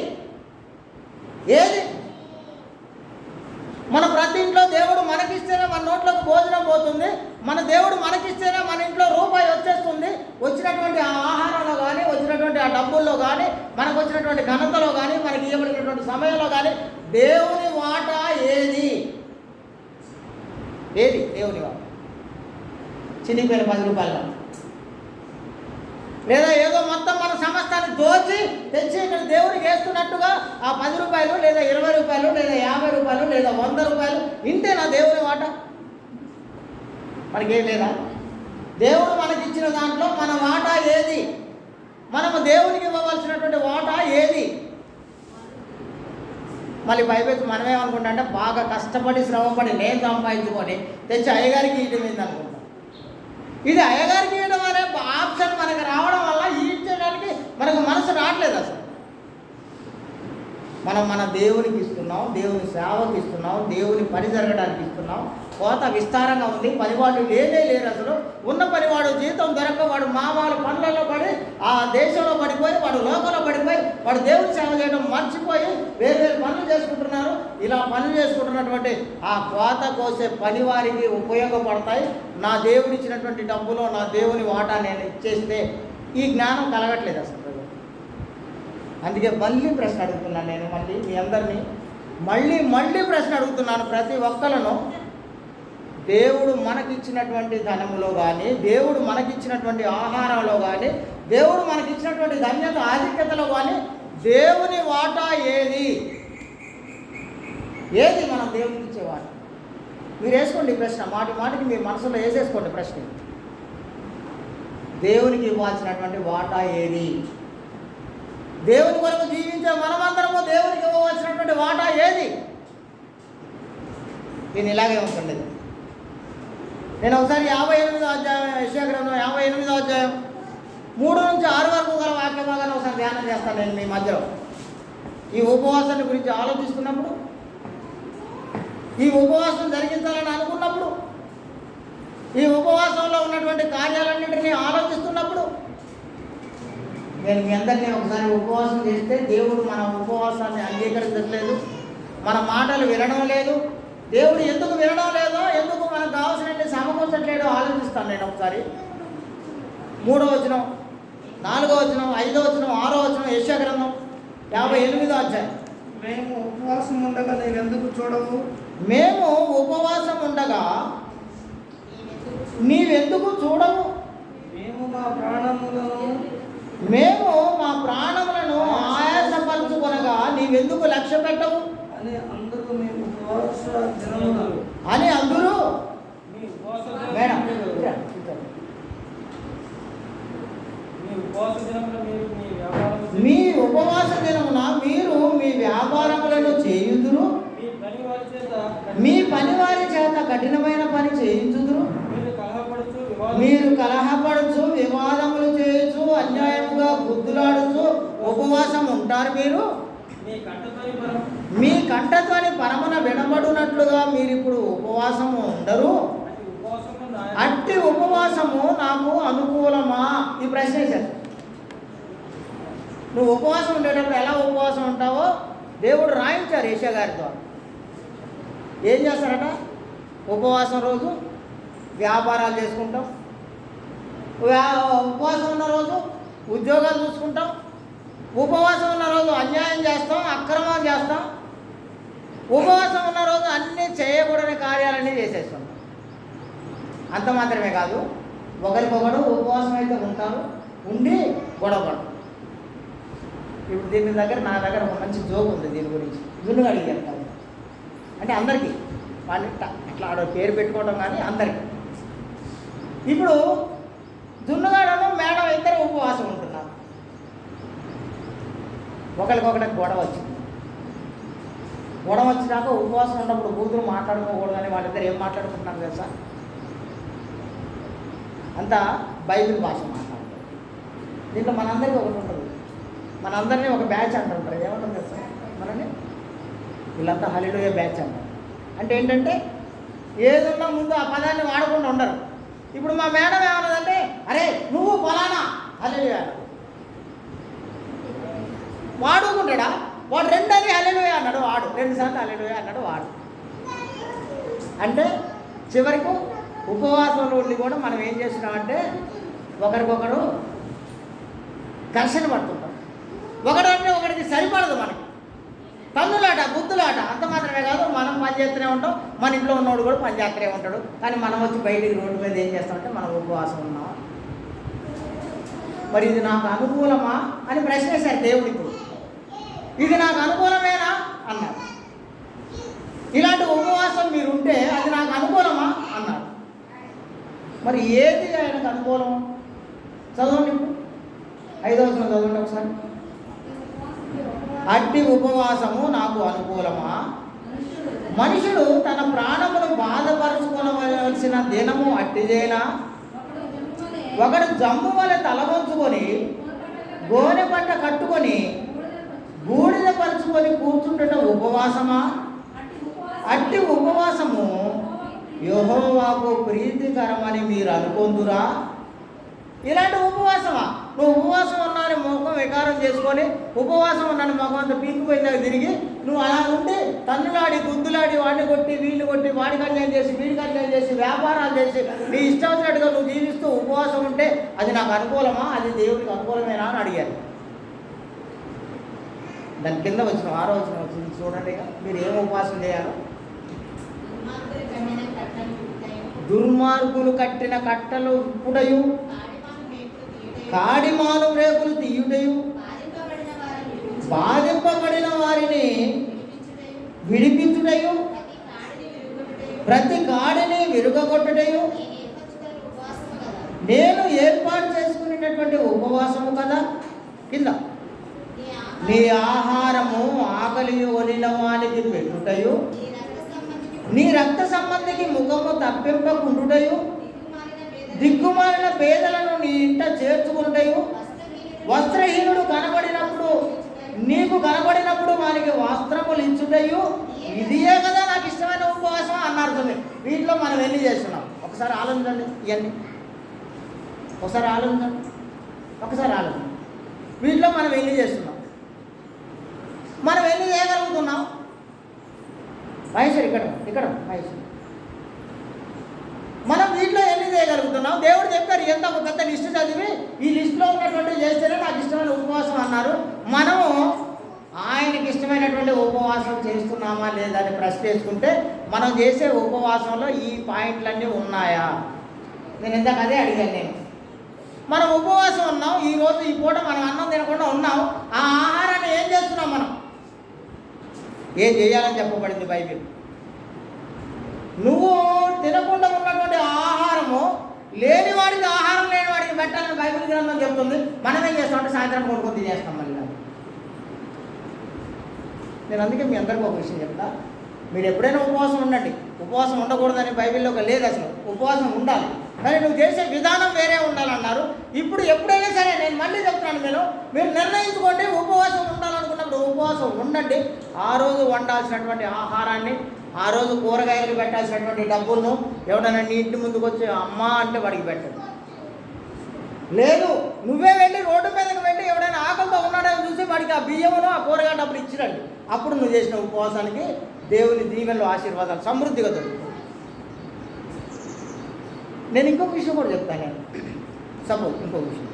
మన ప్రతి ఇంట్లో దేవుడు మనకిస్తేనే మన నోట్లోకి భోజనం పోతుంది. మన దేవుడు మనకిస్తేనే మన ఇంట్లో రూపాయి వచ్చేస్తుంది. వచ్చినటువంటి ఆ ఆహారంలో కానీ, వచ్చినటువంటి ఆ డబ్బుల్లో కానీ, మనకు వచ్చినటువంటి ఘనతలో కానీ, మనకి ఇవ్వబడినటువంటి సమయంలో కానీ దేవుని వాటా ఏది? దేవుని వాటా? చినిగిపోయిన 10 రూపాయలు, లేదా ఏదో మొత్తం మన సమస్తాన్ని దోచి తెచ్చి ఇక్కడ దేవుడికి వేస్తున్నట్టుగా ఆ 10 రూపాయలు లేదా 20 రూపాయలు లేదా 50 రూపాయలు లేదా 100 రూపాయలు ఇంతేనా దేవుని వాటా? మనకేం లేదా? దేవుడు మనకిచ్చిన దాంట్లో మన వాటా ఏది? మనము దేవునికి ఇవ్వవలసినటువంటి వాటా ఏది? మళ్ళీ పైపెత్తి మనమేమనుకుంటా అంటే బాగా కష్టపడి శ్రమపడి నేను సంపాదించుకొని తెచ్చి అయ్యగారికి ఇవ్వడం ఏంది అనుకుంటాం. ఇది అయ్యగారికి ఇవ్వడం అనే ఆప్షన్ మనకు రావడం వల్ల ఇచ్చడానికి మనకు మనసు రావట్లేదు. అసలు మనం మన దేవునికి ఇస్తున్నాం, దేవుని సేవకి ఇస్తున్నాం, దేవుని పని జరగడానికి ఇస్తున్నాం. కోత విస్తారంగా ఉంది, పనివాళ్ళు లేరు. అసలు ఉన్న పనివాడు జీతం దొరక వాడు మామూలు పనులలో పడి ఆ దేశంలో పడిపోయి, వాడు లోకంలో పడిపోయి, వాడు దేవుని సేవ చేయడం మర్చిపోయి వేరు పనులు చేసుకుంటున్నారు. ఇలా పనులు చేసుకుంటున్నటువంటి ఆ కోత కోసే పని వారికి ఉపయోగపడతాయి. నా దేవుడు ఇచ్చినటువంటి డబ్బులో నా దేవుని వాటా నేను ఇచ్చేస్తే ఈ జ్ఞానం కలగట్లేదు అసలు. అందుకే మళ్ళీ ప్రశ్న అడుగుతున్నాను నేను, మళ్ళీ మీ అందరినీ మళ్ళీ ప్రశ్న అడుగుతున్నాను. ప్రతి ఒక్కలను దేవుడు మనకిచ్చినటువంటి ధనములో కానీ, దేవుడు మనకిచ్చినటువంటి ఆహారంలో కానీ, దేవుడు మనకిచ్చినటువంటి ధన్యత ఆధిక్యతలో కానీ దేవుని వాటా ఏది? మనం దేవునికి ఇచ్చే వాటా? మీరు వేసుకోండి ప్రశ్న, మాటికి మీ మనసులో వేసేసుకోండి ప్రశ్న. దేవునికి ఇవ్వాల్సినటువంటి వాటా ఏది? దేవుని కొరకు జీవించే మనమందరము దేవునికి ఇవ్వవలసినటువంటి వాటా ఏది? దీన్ని ఇలాగే ఉంటుంది. నేను ఒకసారి 58వ అధ్యాయం, యెషయా గ్రంథం 58వ అధ్యాయం 3 నుంచి 6 వరకు గల వాక్య భాగాన్ని ఒకసారి ధ్యానం చేస్తాను నేను మీ మధ్యలో. ఈ ఉపవాసాన్ని గురించి ఆలోచిస్తున్నప్పుడు, ఈ ఉపవాసం జరిగించాలని అనుకున్నప్పుడు, ఈ ఉపవాసంలో ఉన్నటువంటి కార్యాలన్నింటినీ ఆలోచిస్తున్నప్పుడు, నేను మీ అందరినీ ఒకసారి ఉపవాసం చేస్తే దేవుడు మన ఉపవాసాన్ని అంగీకరించట్లేదు, మన మాటలు వినడం లేదు. దేవుడు ఎందుకు వినడం లేదో, ఎందుకు మనకు కావాల్సినట్టు సమకూర్చట్లేదో ఆలోచిస్తాను నేను ఒకసారి. 3వ వచనం, 4వ వచనం, 5వ వచనం, 6వ వచనం, యెషయా గ్రంథం 58వ అధ్యాయం. మేము ఉపవాసం ఉండగా నీవెందుకు చూడవు? మేము ఉపవాసం ఉండగా నీవెందుకు చూడవు? మేము మా ప్రాణములను ఆయాసపరుచుకొనగా నీవెందుకు లక్ష్య పెట్టవు అని అందరూ మీ ఉపవాస దినమున అని అందరూ మీ ఉపవాస దినమున మేడం మీ ఉపవాస దినమున మీరు మీ వ్యాపారము మీ ఉపవాస దినమున మీరు మీ వ్యాపారములను చేయుదురు, మీ పని వారి చేత మీ పని వారి చేత కఠినమైన పని చేయించుదురు, మీరు కలహపడుచు వివాదములు చేయొచ్చు, అన్యాయముగా బుద్ధులాడుచు ఉపవాసం ఉంటారు. మీరు మీ కంఠధ్వని పరమున వినబడునట్లుగా మీరు ఇప్పుడు ఉపవాసము ఉండరు. అట్టి ఉపవాసము నాకు అనుకూలమా? ఈ ప్రశ్న వేశారు. నువ్వు ఉపవాసం ఉండేటప్పుడు ఎలా ఉపవాసం ఉంటావో దేవుడు రాయించారు ఏషియా గారితో. ఏం చేస్తారట? ఉపవాసం రోజు వ్యాపారాలు చేసుకుంటాం, ఉపవాసం ఉన్న రోజు ఉద్యోగాలు చూసుకుంటాం, ఉపవాసం ఉన్న రోజు అన్యాయం చేస్తాం, అక్రమం చేస్తాం, ఉపవాసం ఉన్న రోజు అన్నీ చేయకూడని కార్యాలన్నీ చేసేస్తాం. అంత మాత్రమే కాదు, ఒకరికొకరు ఉపవాసం అయితే ఉంటారు, ఉండి గొడవపడతాం. ఇప్పుడు దీని దగ్గర నా దగ్గర ఒక మంచి జోక్ ఉంది దీని గురించి. దున్నుగా అడిగారు కాదు అంటే అందరికీ వాళ్ళు ఇట్లా ఆడ పేరు పెట్టుకోవడం కానీ అందరికీ. ఇప్పుడు దున్నుగాడను మేడం ఇద్దరు ఉపవాసం ఉంటున్నారు. ఒకరికొకరికి గొడవ వచ్చింది. గొడవ వచ్చినాక ఉపవాసం ఉన్నప్పుడు కూతురు మాట్లాడుకోకూడదని వాళ్ళిద్దరు ఏం మాట్లాడుకుంటున్నారు తెలుసా? అంతా బైబిల్ భాష మాట్లాడతారు. దీంట్లో మనందరికీ ఒకటి ఉంటుంది, మనందరినీ ఒక బ్యాచ్ అంటుంటారు. ఏమంటారు తెలుసా మనని? వీళ్ళంతా హల్లెలూయా బ్యాచ్ అంటారు. అంటే ఏంటంటే ఏదున్నా ముందు ఆ పదాన్ని వాడకుండా ఉండరు. ఇప్పుడు మా మేడం ఏమన్నదంటే, అరే నువ్వు ఫలానా హల్లెలూయా వాడుకుంటాడా? వాడు రెండని హల్లెలూయా అన్నాడు, వాడు 2 సార్లు హల్లెలూయా అన్నాడు వాడు. అంటే చివరికి ఉపవాసంలో ఉండి కూడా మనం ఏం చేస్తున్నామంటే ఒకరికొకరు ఘర్షణ పడుతుంటాం. ఒకడంటే ఒకరికి సరిపడదు, మనకి తన్నులాట బుద్ధులాట. అంత మాత్రమే కాదు, మనం పని చేస్తూనే ఉంటాం, మన ఇంట్లో ఉన్నవాడు కూడా పని చేస్తూనే ఉంటాడు. కానీ మనం వచ్చి బయటికి రోడ్డు మీద ఏం చేస్తామంటే మనం ఉపవాసం ఉన్నాం. మరి ఇది నాకు అనుకూలమా అని ప్రశ్న వేశారు దేవుడు. ఇప్పుడు ఇది నాకు అనుకూలమేనా అన్నారు. ఇలాంటి ఉపవాసం మీరు ఉంటే అది నాకు అనుకూలమా అన్నారు. మరి ఏది ఆయనకు అనుకూలం? చదవండి, ఇప్పుడు 5వ వచనం చదవండి ఒకసారి. అట్టి ఉపవాసము నాకు అనుకూలమా? మనుషుడు తన ప్రాణమును బాధపరుచుకోవలసిన దినము అట్టిదేనా? ఒకడు జమ్ము వలె తల వంచుకొని గోనె పట్ట కట్టుకొని బూడిద పరుచుకొని కూర్చుంటున్న ఉపవాసమా? అట్టి ఉపవాసము యెహోవాకు ప్రీతికరమని మీరు అనుకొందురా? ఇలాంటి ఉపవాసమా? నువ్వు ఉపవాసం ఉన్నాని ముఖం వికారం చేసుకొని ఉపవాసం ఉన్నాను ముఖం అంతా పీకిపోయిందాక తిరిగి నువ్వు అలా ఉండి తన్నులాడి గుద్దులాడి వాడిని కొట్టి వీళ్ళు కొట్టి వాడికి అన్యాయం చేసి వీడికి అన్యాయం చేసి వ్యాపారాలు చేసి నీ ఇష్టం వచ్చినట్టుగా నువ్వు జీవిస్తూ ఉపవాసం ఉంటే అది నాకు అనుకూలమా? అది దేవుడికి అనుకూలమేనా అని అడిగారు. దాని కింద వచ్చిన 6వ వచనం వచ్చింది చూడండి. మీరు ఏం ఉపవాసం చేయాలో? దుర్మార్గులు కట్టిన కట్టలు ఇప్పుడయు, కాడిమాను రేకులు తీయుటయు, బాధింపబడిన వారిని విడిపించుటయు, ప్రతి కాడిని విరుగగొట్టుటయు నేను ఏర్పాటు చేసుకునేటటువంటి ఉపవాసము కదా. కింద నీ ఆహారము ఆకలి ఒలిన వానికి పెట్టుటయు, నీ రక్త సంబంధికి ముఖము తప్పింపకుండుటయు, దిక్కుమాలిన పేదలను నీ ఇంట చేర్చుకుంటయు, వస్త్రహీనుడు కనబడినప్పుడు నీకు కనబడినప్పుడు వానికి వస్త్రములు ఇచ్చుటయు, ఇదియే కదా నాకు ఇష్టమైన ఉపవాసం అన్నారు. వీటిలో మనం ఎన్ని చేస్తున్నాం? ఒకసారి ఆలోచించండి. ఇవన్నీ ఒకసారి ఆలోచించండి. వీటిలో మనం ఎన్ని చేస్తున్నాం? మనం ఎన్ని చేయగలుగుతున్నాం? మహేశ్వర్ ఇక్కడ మహేశ్వర్, మనం వీటిలో ఎన్ని చేయగలుగుతున్నాం? దేవుడు చెప్పారు, ఎంత ఒక పెద్ద లిస్టు చదివి ఈ లిస్టులో ఉన్నటువంటి చేస్తేనే నాకు ఇష్టమైన ఉపవాసం అన్నారు. మనము ఆయనకి ఇష్టమైనటువంటి ఉపవాసం చేస్తున్నామా లేదా అని ప్రశ్న వేసుకుంటే మనం చేసే ఉపవాసంలో ఈ పాయింట్లన్నీ ఉన్నాయా? నేను ఇందాక అదే అడిగాను. మనం ఉపవాసం ఉన్నాం, ఈరోజు ఈ పూట మనం అన్నం తినకుండా ఉన్నాం. ఆ ఆహారాన్ని ఏం చేస్తున్నాం? మనం ఏం చేయాలని చెప్పబడింది బైబిల్. నువ్వు తినకుండా ఉన్నటువంటి ఆహారము లేనివాడికి ఆహారం లేనివాడికి పెట్టాలని బైబిల్ గ్రంథం చెప్తుంది. మనం ఏం చేస్తామంటే సాయంత్రం కొనుక్కొని తినేస్తాం మళ్ళీ. నేను అందుకే మీ అందరికీ ఒక విషయం చెప్తా, మీరు ఎప్పుడైనా ఉపవాసం ఉండండి. ఉపవాసం ఉండకూడదని బైబిల్లో లేదు, అసలు ఉపవాసం ఉండాలి, కానీ నువ్వు చేసే విధానం వేరే ఉండాలన్నారు. ఇప్పుడు ఎప్పుడైనా సరే నేను మళ్ళీ చెప్తున్నాను, మీరు నిర్ణయించుకోండి. ఉపవాసం ఉండాలనుకున్నప్పుడు ఉపవాసం ఉండండి. ఆ రోజు వండాల్సినటువంటి ఆహారాన్ని, ఆ రోజు కూరగాయలు పెట్టాల్సినటువంటి డబ్బులను ఎవడైనా నీ ఇంటి ముందుకు వచ్చి అమ్మా అంటే వాడికి పెట్టండి. లేదు, నువ్వే వెళ్ళి రోడ్డు మీదకి వెళ్ళి ఎవడైనా ఆకలితో ఉన్నాడని చూసి వాడికి ఆ బియ్యమును ఆ కూరగాయ డబ్బులు ఇచ్చిరండి. అప్పుడు నువ్వు చేసిన ఉపవాసానికి దేవుని దీవెనలు ఆశీర్వాదాలు సమృద్ధిగా దొరుకుతాయి. నేను ఇంకొక విషయం కూడా చెప్తాను. నేను సపోజ్ ఇంకొక విషయం,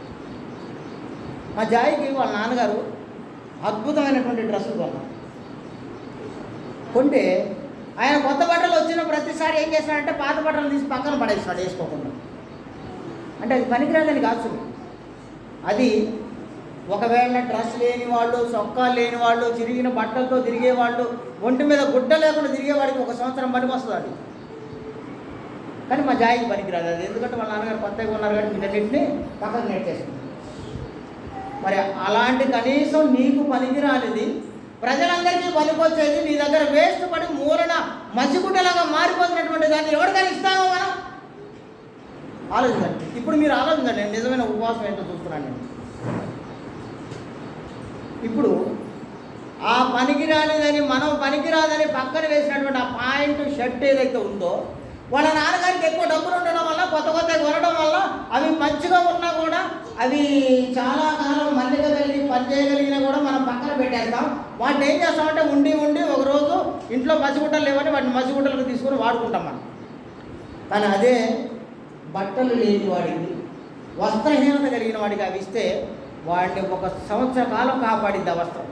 మా జాయికి వాళ్ళ నాన్నగారు అద్భుతమైనటువంటి డ్రెస్సులు కొన్నారు. కొంటే ఆయన కొత్త బట్టలు వచ్చిన ప్రతిసారి ఏం చేస్తున్నాడంటే పాత బట్టలు తీసి పక్కన పడేస్తున్నాడు వేసుకోకుండా. అంటే అది పనికిరాదని కాదు. అది ఒకవేళ డ్రెస్ లేని వాళ్ళు, చొక్కా లేని వాళ్ళు, చిరిగిన బట్టలతో తిరిగేవాళ్ళు, ఒంటి మీద గుడ్డ లేకుండా తిరిగేవాడికి 1 సంవత్సరం పనికి వస్తుంది అది. కానీ మా జాయికి పనికిరాదు అది. ఎందుకంటే వాళ్ళ నాన్నగారు కొత్తగా ఉన్నారు కాబట్టి వీటన్నింటినీ పక్కకు నెట్టేస్తుంది. మరి అలాంటి కనీసం నీకు పనికిరానిది ప్రజలందరికీ పనికొచ్చేది నీ దగ్గర వేస్ట్ పడి మూలన మసిగుడ్డలాగా మారిపోతున్నటువంటి దాన్ని ఎవరికైనా ఇస్తామో మనం ఆలోచించండి. ఇప్పుడు మీరు ఆలోచించండి, నేను నిజమైన ఉపవాసం ఏంటో చూస్తున్నాను. నేను ఇప్పుడు ఆ పనికిరానిదని, మనం పనికిరాదని పక్కన వేసినటువంటి ఆ పాయింట్ షర్ట్ ఏదైతే ఉందో, వాళ్ళ నాన్నగారికి ఎక్కువ డబ్బులు ఉండడం వల్ల, కొత్త కొనడం వల్ల అవి మంచిగా ఉన్నా కూడా, అవి చాలా కాలం మల్లిక కలిగి పనిచేయగలిగినా కూడా మనం పక్కన పెట్టేస్తాం. వాటిని ఏం చేస్తామంటే ఉండి ఒకరోజు ఇంట్లో మసిగుట్టలు లేవని వాటిని మసిగుట్టలకు తీసుకొని వాడుకుంటాం మనం. కానీ అదే బట్టలు లేని వాడికి, వస్త్రహీనత కలిగిన వాడికి అవి ఇస్తే వాడిని 1 సంవత్సర కాలం కాపాడిద్ది ఆ వస్త్రం.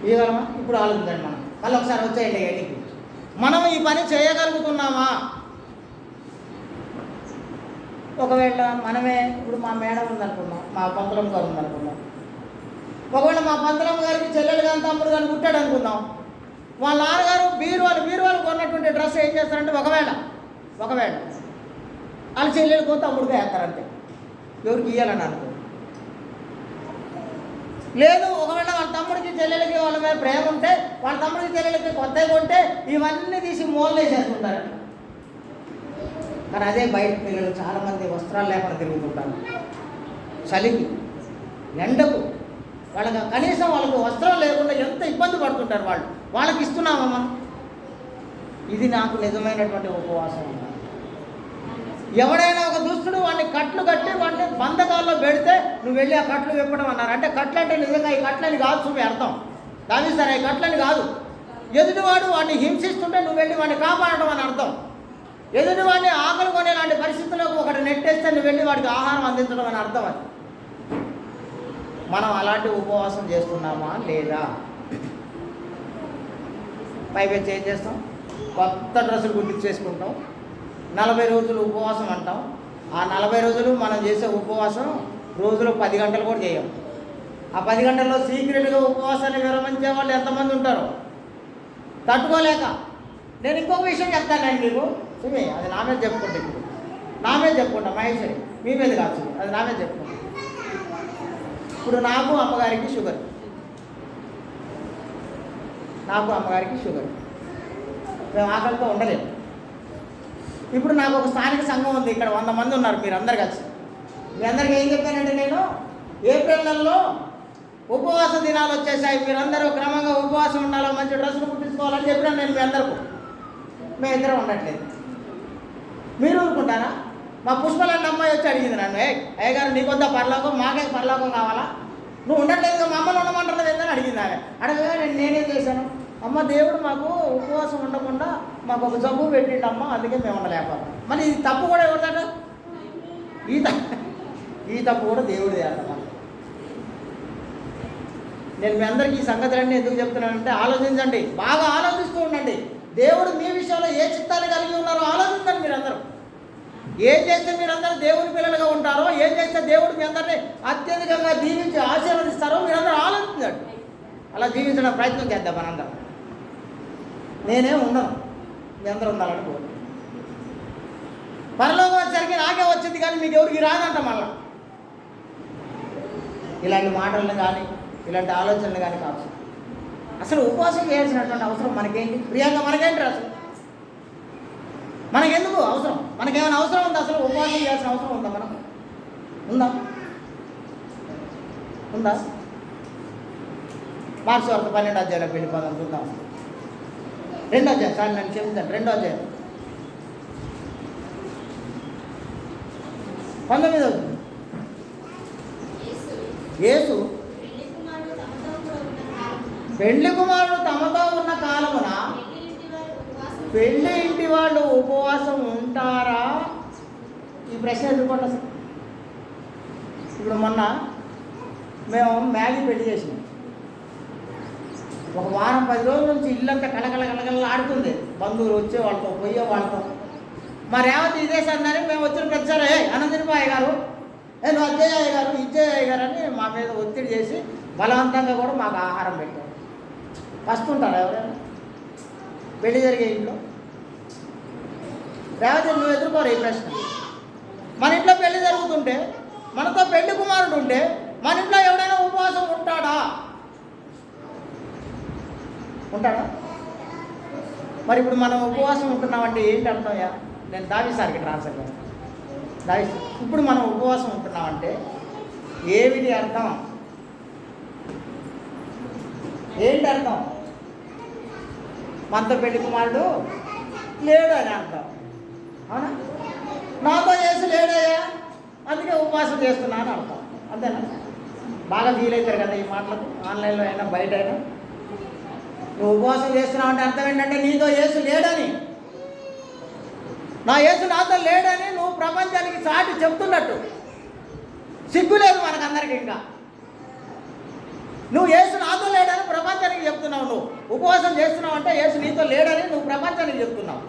ఇవ్వగలమా? ఇప్పుడు ఆలోచించండి. మనం మళ్ళీ ఒకసారి వచ్చేయండి ఎన్నికి. మనం ఈ పని చేయగలుగుతున్నామా? ఒకవేళ మనమే, ఇప్పుడు మా మేడం ఉందనుకున్నాం, మా పంతులమ్మ గారు ఉందనుకున్నాం. ఒకవేళ మా పంతులమ్మ గారికి చెల్లెలు కానీ తమ్ముడు కానీ పుట్టాడు అనుకుందాం. వాళ్ళ నాన్నగారు బీరువాలు కొన్నటువంటి డ్రెస్ ఏం చేస్తారంటే ఒకవేళ వాళ్ళ చెల్లెలకు తమ్ముడుగా వేస్తారంతే, ఎవరికి ఇవ్వాలని అనుకో. లేదు, ఒకవేళ వాళ్ళ తమ్ముడికి చెల్లెలకి వాళ్ళ మీద ప్రేమ ఉంటే, వాళ్ళ తమ్ముడికి చెల్లెలకి కొత్తగా కొంటే ఇవన్నీ తీసి మూలలు వేసేసుకుంటారు. కానీ అదే బయట పిల్లలు చాలామంది వస్త్రాలు లేకుండా తిరుగుతుంటారు. చలికి, ఎండకు, వాళ్ళకి కనీసం వాళ్ళకు వస్త్రం లేకుండా ఎంత ఇబ్బంది పడుతుంటారు వాళ్ళకి ఇస్తున్నామమ్మా. ఇది నాకు నిజమైనటువంటి ఉపవాసం. ఎవడైనా ఒక దుస్తుడు వాడిని కట్లు కట్టి వాడిని బంధకాల్లో పెడితే నువ్వు వెళ్ళి ఆ కట్లు విప్పడం అన్నారు. అంటే కట్లు అంటే నిజంగా ఈ కట్లని కాదు చూపి అర్థం దాని సరే, ఈ కట్లని కాదు. ఎదుటివాడు వాడిని హింసిస్తుంటే నువ్వు వెళ్ళి వాడిని కాపాడడం అని అర్థం. ఎదుటివాడిని ఆకలి కొనేలాంటి పరిస్థితులకు ఒకటి నెట్టేస్తే నువ్వు వెళ్ళి వాడికి ఆహారం అందించడం అని అర్థం. అది మనం అలాంటి ఉపవాసం చేస్తున్నామా లేదా? పైపెచ్చి ఏం చేస్తాం? కొత్త డ్రెస్సులు గుర్తించేసుకుంటాం. 40 రోజులు ఉపవాసం అంటాం. ఆ 40 రోజులు మనం చేసే ఉపవాసం రోజులో 10 గంటలు కూడా చేయం. ఆ 10 గంటల్లో సీక్రెట్గా ఉపవాసాన్ని విరమించే వాళ్ళు ఎంతమంది ఉంటారో తట్టుకోలేక. నేను ఇంకొక విషయం చెప్తానండి మీకు. సుమి, అది నా మీద చెప్పుకుంటా. ఇప్పుడు నా మీద చెప్పుకుంటా మహేశ్వరి, మీ మీద కాదు, అది నా మీద చెప్పుకుంటా. ఇప్పుడు నాకు అమ్మగారికి షుగర్, మేము ఆకలితో ఉండలేము. ఇప్పుడు నాకు ఒక స్థానిక సంఘం ఉంది, ఇక్కడ 100 మంది ఉన్నారు, మీరు అందరు కలిసి. మీ అందరికీ ఏం చెప్పానంటే, నేను ఏప్రిల్ నెలలో ఉపవాస దినాలు వచ్చేసాయి, మీరందరూ క్రమంగా ఉపవాసం ఉండాలో, మంచి డ్రెస్సులు కుట్టించుకోవాలని చెప్పినాను నేను మీ అందరికీ. మేము ఇద్దరం ఉండట్లేదు, మీరు ఊరుకుంటారా? మా పుష్పలాంటి అమ్మాయి వచ్చి అడిగింది నన్ను, అయ్యగారు నీకొద్దా పరలోకం, మాకే పరలోకం కావాలా, నువ్వు ఉండట్లేదు మమ్మల్ని ఉండమంటున్నది ఏందని అడిగింది ఆమె. అడగగా నేనేం చేశాను, అమ్మ దేవుడు మాకు ఉపవాసం ఉండకుండా మాకు ఒక జబ్బు పెట్టిండమ్మ, అందుకే మేము ఉండలేకపోతాం. మరి ఈ తప్పు కూడా ఎవరిదట? ఈ తప్పు కూడా దేవుడిదే అన్నమాట. నేను మీ అందరికీ ఈ సంగతులన్నీ ఎందుకు చెప్తున్నానంటే, ఆలోచించండి, బాగా ఆలోచిస్తూ ఉండండి. దేవుడు మీ విషయంలో ఏ చిత్తాలు కలిగి ఉన్నారో ఆలోచించండి. మీరందరూ ఏం చేస్తే మీరందరూ దేవుని పిల్లలుగా ఉంటారో, ఏం చేస్తే దేవుడు మీ అందరినీ అత్యధికంగా దీవించి ఆశీర్వదిస్తారో మీరందరూ ఆలోచించండి. అలా జీవించడం ప్రయత్నం చేద్దాం మనందరం. నేనే ఉండను, మీ అందరూ ఉండాలని కోరు. పరలోకం వచ్చేసరికి నాకే వచ్చింది కానీ మీకు ఎవరికి రాదంట. మళ్ళా ఇలాంటి మాటలను కానీ ఇలాంటి ఆలోచనలు కానీ కావచ్చు. అసలు ఉపవాసం చేయాల్సినటువంటి అవసరం మనకేంటి? ప్రియాంక మనకేంటి అసలు? మనకెందుకు అవసరం? మనకేమైనా అవసరం ఉందా? అసలు ఉపవాసం చేయాల్సిన అవసరం ఉందా? మనం ఉందా? మార్క్స్ వార్త 12వ అధ్యాయంలో వెళ్ళిపోదాం, చూద్దాం. 2వ అధ్యాయం, సార్ నన్ను క్షమించండి, 2వ అధ్యాయం 19వ. యేసు పెళ్లి కుమారుడు తమతో ఉన్న కాలమున పెళ్లి ఇంటి వాళ్ళు ఉపవాసం ఉంటారా? ఈ ప్రశ్న ఎదుర్కోండి. అసలు ఇప్పుడు మొన్న మేము మ్యాగీ పెళ్లి చేసినాం. ఒక వారం 10 రోజుల నుంచి ఇల్లంతా కలకల ఆడుతుంది. బంధువులు వచ్చే వాళ్ళతో పోయే వాళ్ళతో. మా రేవతి ఇదే సన్నని మేము వచ్చిన ప్రతిసారి అనంతరిపాయ గారు, నువ్వు అజ్జయ్య గారు, ఇజ్జయ్య గారు అని మా మీద ఒత్తిడి చేసి బలవంతంగా కూడా మాకు ఆహారం పెట్టారు. ఫస్ట్ ఉంటారా ఎవరైనా పెళ్లి జరిగే ఇంట్లో? రేవతి నువ్వు ఎదుర్కోరు ఈ ప్రశ్న. మన ఇంట్లో పెళ్లి జరుగుతుంటే, మనతో పెళ్లి కుమారుడు ఉంటే మన ఇంట్లో ఎవరైనా ఉపవాసం ఉంటాడా? మరి ఇప్పుడు మనం ఉపవాసం ఉంటున్నామంటే ఏంటి అర్థమయ్యా? నేను దావిసారికి ట్రాన్స్ఫర్ చేస్తాను. ఇప్పుడు మనం ఉపవాసం ఉంటున్నామంటే ఏమిటి అర్థం? ఏంటి అర్థం? మనతో పెళ్లి కుమారుడు లేడు అని అర్థం. అవునా? నాతో చేసి లేడయ్యా, అందుకే ఉపవాసం చేస్తున్నాను అర్థం. అంతేనా? బాగా ఫీల్ అవుతారు కదా ఈ మాటలకు, ఆన్లైన్లో అయినా బయట అయినా. నువ్వు ఉపవాసం చేస్తున్నావు అంటే అర్థం ఏంటంటే నీతో యేసు లేడని, నా యేసు నాతో లేడని నువ్వు ప్రపంచానికి చాటి చెప్తున్నట్టు. సిగ్గు లేదు మనకందరికి. ఇంకా నువ్వు యేసు నాతో లేడని ప్రపంచానికి చెప్తున్నావు. నువ్వు ఉపవాసం చేస్తున్నావు అంటే యేసు నీతో లేడని నువ్వు ప్రపంచానికి చెప్తున్నావు.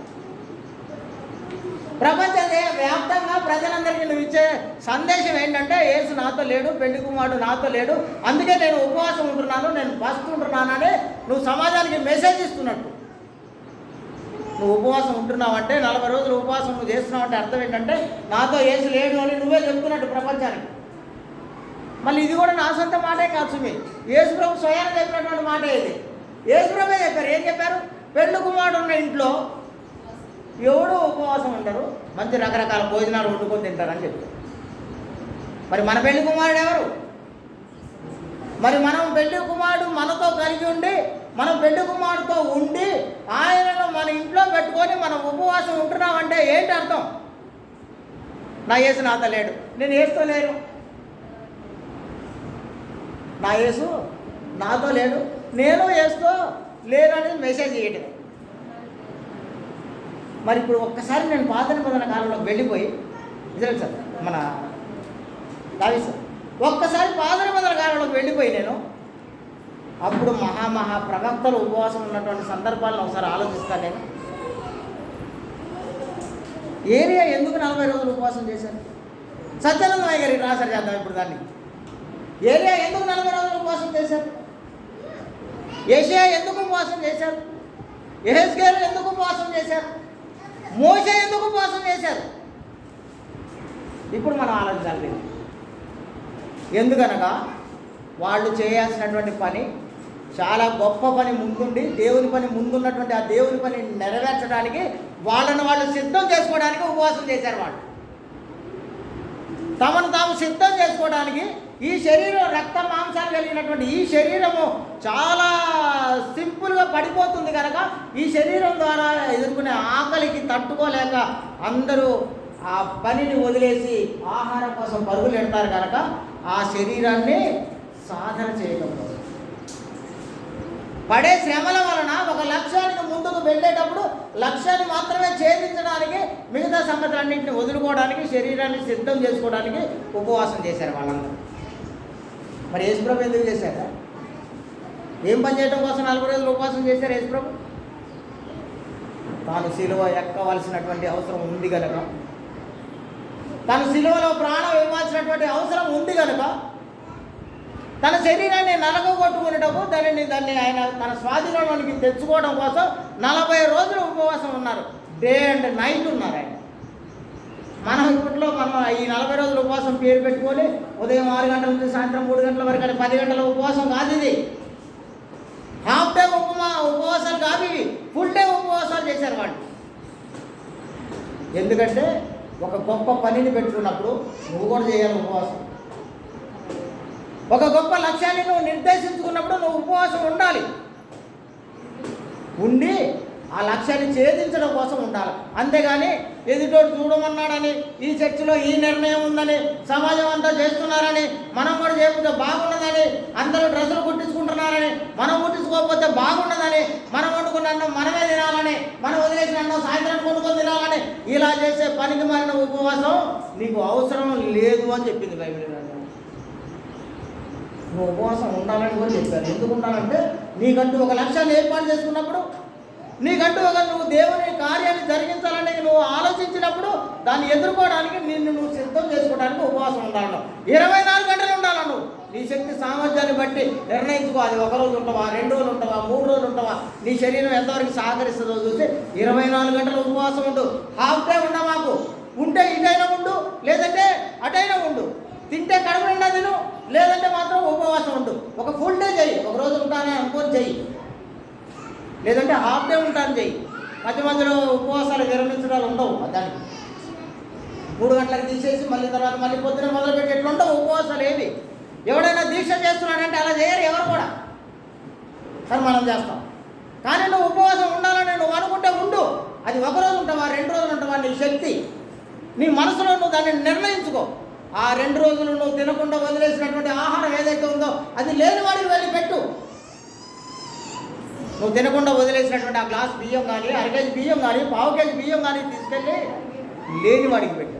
ప్రపంచ వ్యాప్తంగా ప్రజలందరికీ నువ్వు ఇచ్చే సందేశం ఏంటంటే యేసు నాతో లేడు, పెళ్లి కుమారుడు నాతో లేడు, అందుకే నేను ఉపవాసం ఉంటున్నాను, నేను బస్తుంటున్నానని నువ్వు సమాజానికి మెసేజ్ ఇస్తున్నట్టు. నువ్వు ఉపవాసం ఉంటున్నావంటే 40 రోజులు ఉపవాసం నువ్వు చేస్తున్నావు అంటే అర్థం ఏంటంటే నాతో యేసు లేడు అని నువ్వే చెప్తున్నట్టు ప్రపంచానికి. మళ్ళీ ఇది కూడా నా సొంత మాటే కాదు సుమి, యేసు ప్రభు స్వయాన్ని చెప్పినటువంటి మాటే ఇది. యేసు ప్రభే చెప్పారు. ఏం చెప్పారు? పెళ్లి కుమారుడు ఉన్న ఇంట్లో ఎవడు ఉపవాసం ఉంటారు, మంచి రకరకాల భోజనాలు వండుకొని తింటారని చెప్పారు. మరి మన పెళ్లి కుమారుడు ఎవరు? మరి మనం పెళ్లి కుమారుడు మనతో కలిగి ఉండి, మనం పెళ్లి కుమారుడుతో ఉండి ఆయనను మన ఇంట్లో పెట్టుకొని మనం ఉపవాసం ఉంటున్నామంటే ఏంటి అర్థం? నా యేసు నాతో లేడు, నేను యేసుతో లేను, నా యేసు నాతో లేడు, నేను యేసుతో లేను అనేది మెసేజ్ చేయటం. మరి ఇప్పుడు ఒక్కసారి నేను పాత నిబంధన కాలంలో వెళ్ళిపోయి ఇదే సార్ మన దావి సార్ ఒక్కసారి పాత నిబంధన కాలంలోకి వెళ్ళిపోయి నేను అప్పుడు మహా ప్రవక్తలు ఉపవాసం ఉన్నటువంటి సందర్భాలను ఒకసారి ఆలోచిస్తాను. నేను ఏరియా ఎందుకు 40 రోజులు ఉపవాసం చేశారు? సత్యానందమయ్య గారికి రాశారు చేద్దాం ఇప్పుడు దాన్ని. ఏరియా ఎందుకు 40 రోజులు ఉపవాసం చేశారు? ఏషియా ఎందుకు ఉపవాసం చేశారు? యెహెజ్కేలు ఎందుకు ఉపవాసం చేశారు? మోషే ఎందుకు ఉపవాసం చేశారు? ఇప్పుడు మనం ఆలోచించాలి. ఎందుకనగా వాళ్ళు చేయాల్సినటువంటి పని చాలా గొప్ప పని ముందుండి, దేవుని పని ముందున్నటువంటి ఆ దేవుని పని నెరవేర్చడానికి వాళ్ళను వాళ్ళు సిద్ధం చేసుకోవడానికి ఉపవాసం చేశారు. వాళ్ళు తమను తాము సిద్ధం చేసుకోవడానికి ఈ శరీరం రక్త మాంసాలు కలిగినటువంటి ఈ శరీరము చాలా సింపుల్గా పడిపోతుంది కనుక ఈ శరీరం ద్వారా ఎదుర్కొనే ఆకలికి తట్టుకోలేక అందరూ ఆ పనిని వదిలేసి ఆహారం కోసం పరుగులు పెడతారు కనుక ఆ శరీరాన్ని సాధన చేయడం కోసం పడే శ్రమల వలన ఒక లక్ష్యానికి ముందుకు వెళ్ళేటప్పుడు లక్ష్యాన్ని మాత్రమే ఛేదించడానికి మిగతా సంగతులన్నింటినీ వదులుకోవడానికి శరీరాన్ని సిద్ధం చేసుకోవడానికి ఉపవాసం చేశారు వాళ్ళందరూ. మరి యేసుప్రభు ఎందుకు చేశారా? ఏం పని చేయడం కోసం 40 రోజులు ఉపవాసం చేశారు యేసుప్రభు? తాను సిలువ ఎక్కవలసినటువంటి అవసరం ఉంది కనుక, తాను సిలువలో ప్రాణం ఇవ్వాల్సినటువంటి అవసరం ఉంది కనుక తన శరీరాన్ని నలగొట్టుకునేటప్పుడు దాన్ని ఆయన తన స్వాధీనంలోనికి తెచ్చుకోవడం కోసం 40 రోజులు ఉపవాసం ఉన్నారు. డే అండ్ నైట్ ఉన్నారు ఆయన. మనం ఇప్పట్లో ఈ 40 రోజుల ఉపవాసం పేరు పెట్టుకొని ఉదయం 6 గంటల నుంచి సాయంత్రం 3 గంటల వరకు అని 10 గంటల ఉపవాసం కాదు ఇది. హాఫ్ డే ఉపవాసాలు కాదు ఇవి, ఫుల్ డే ఉపవాసాలు చేశారు వాళ్ళు. ఎందుకంటే ఒక గొప్ప పనిని పెట్టుకున్నప్పుడు నువ్వు కూడా చేయాలి ఉపవాసం. ఒక గొప్ప లక్ష్యాన్ని నువ్వు నిర్దేశించుకున్నప్పుడు నువ్వు ఉపవాసం ఉండాలి. ఉండి ఆ లక్ష్యాన్ని ఛేదించడం కోసం ఉండాలి. అంతేగాని ఎదుటోడు చూడమన్నాడని, ఈ చర్చిలో ఈ నిర్ణయం ఉందని, సమాజం అంతా చేస్తున్నారని, మనం కూడా చేయకపోతే బాగున్నదని, అందరూ డ్రెస్సులు కుట్టించుకుంటున్నారని, మనం కుట్టించుకోకపోతే బాగున్నదని, మనం వండుకున్న అన్నం మనమే తినాలని, మనం వదిలేసిన అన్నం సాయంత్రం కొనుక్కొని తినాలని, ఇలా చేసే పనికి మారిన ఉపవాసం నీకు అవసరం లేదు అని చెప్పింది బైబిల్. నువ్వు ఉపవాసం ఉండాలని కూడా చెప్పారు. ఎందుకు ఉండాలంటే నీకంటూ ఒక లక్ష్యాన్ని ఏర్పాటు చేసుకున్నప్పుడు, నీకంటూ నువ్వు దేవుని కార్యాన్ని జరిగించాలని నువ్వు ఆలోచించినప్పుడు దాన్ని ఎదుర్కోవడానికి నువ్వు సిద్ధం చేసుకోవడానికి ఉపవాసం ఉండాలి. 24 గంటలు ఉండాలి. నువ్వు నీ శక్తి సామర్థ్యాన్ని బట్టి నిర్ణయించుకో. అది 1 రోజు ఉంటావా, 2 రోజులు ఉంటావా, 3 రోజులు ఉంటావా, నీ శరీరం ఎంతవరకు సహకరిస్తుందో చూసి 24 గంటలు ఉపవాసం ఉండు. హాఫ్ డే ఉండ మాకు. ఉంటే ఇటైనా ఉండు, లేదంటే అటైనా ఉండు. తింటే కడుపు నిండా తిను, లేదంటే మాత్రం ఉపవాసం ఉండు. ఒక ఫుల్ డే చెయ్యి. 1 రోజు ఉంటానని అనుకొని చెయ్యి, లేదంటే హాఫ్ డే ఉంటాను చెయ్యి. మధ్యలో ఉపవాసాలు విరమించడాలు ఉండవు. దానికి 3 గంటలకు తీసేసి తర్వాత మళ్ళీ పొద్దున మొదలుపెట్టేట్లు ఉండవు ఉపవాసాలు ఏవి. ఎవడైనా దీక్ష చేస్తున్నాడంటే అలా చేయరు ఎవరు కూడా, కానీ మనం చేస్తాం. కానీ నువ్వు ఉపవాసం ఉండాలని నువ్వు అనుకుంటే ఉండు. అది 1 రోజు ఉంటావా, 2 రోజులు ఉంటావా, నీ శక్తి, నీ మనసులో నువ్వు దాన్ని నిర్ణయించుకో. ఆ 2 రోజులు నువ్వు తినకుండా వదిలేసినటువంటి ఆహారం ఏదైతే ఉందో అది లేని వాడికి వెళ్ళి పెట్టు. నువ్వు తినకుండా వదిలేసినటువంటి ఆ గ్లాస్ బియ్యం కానీ, 1/2 కేజీ బియ్యం కానీ, 1/2 కేజీ బియ్యం కానీ తీసుకెళ్ళి లేని వాడికి పెట్టు.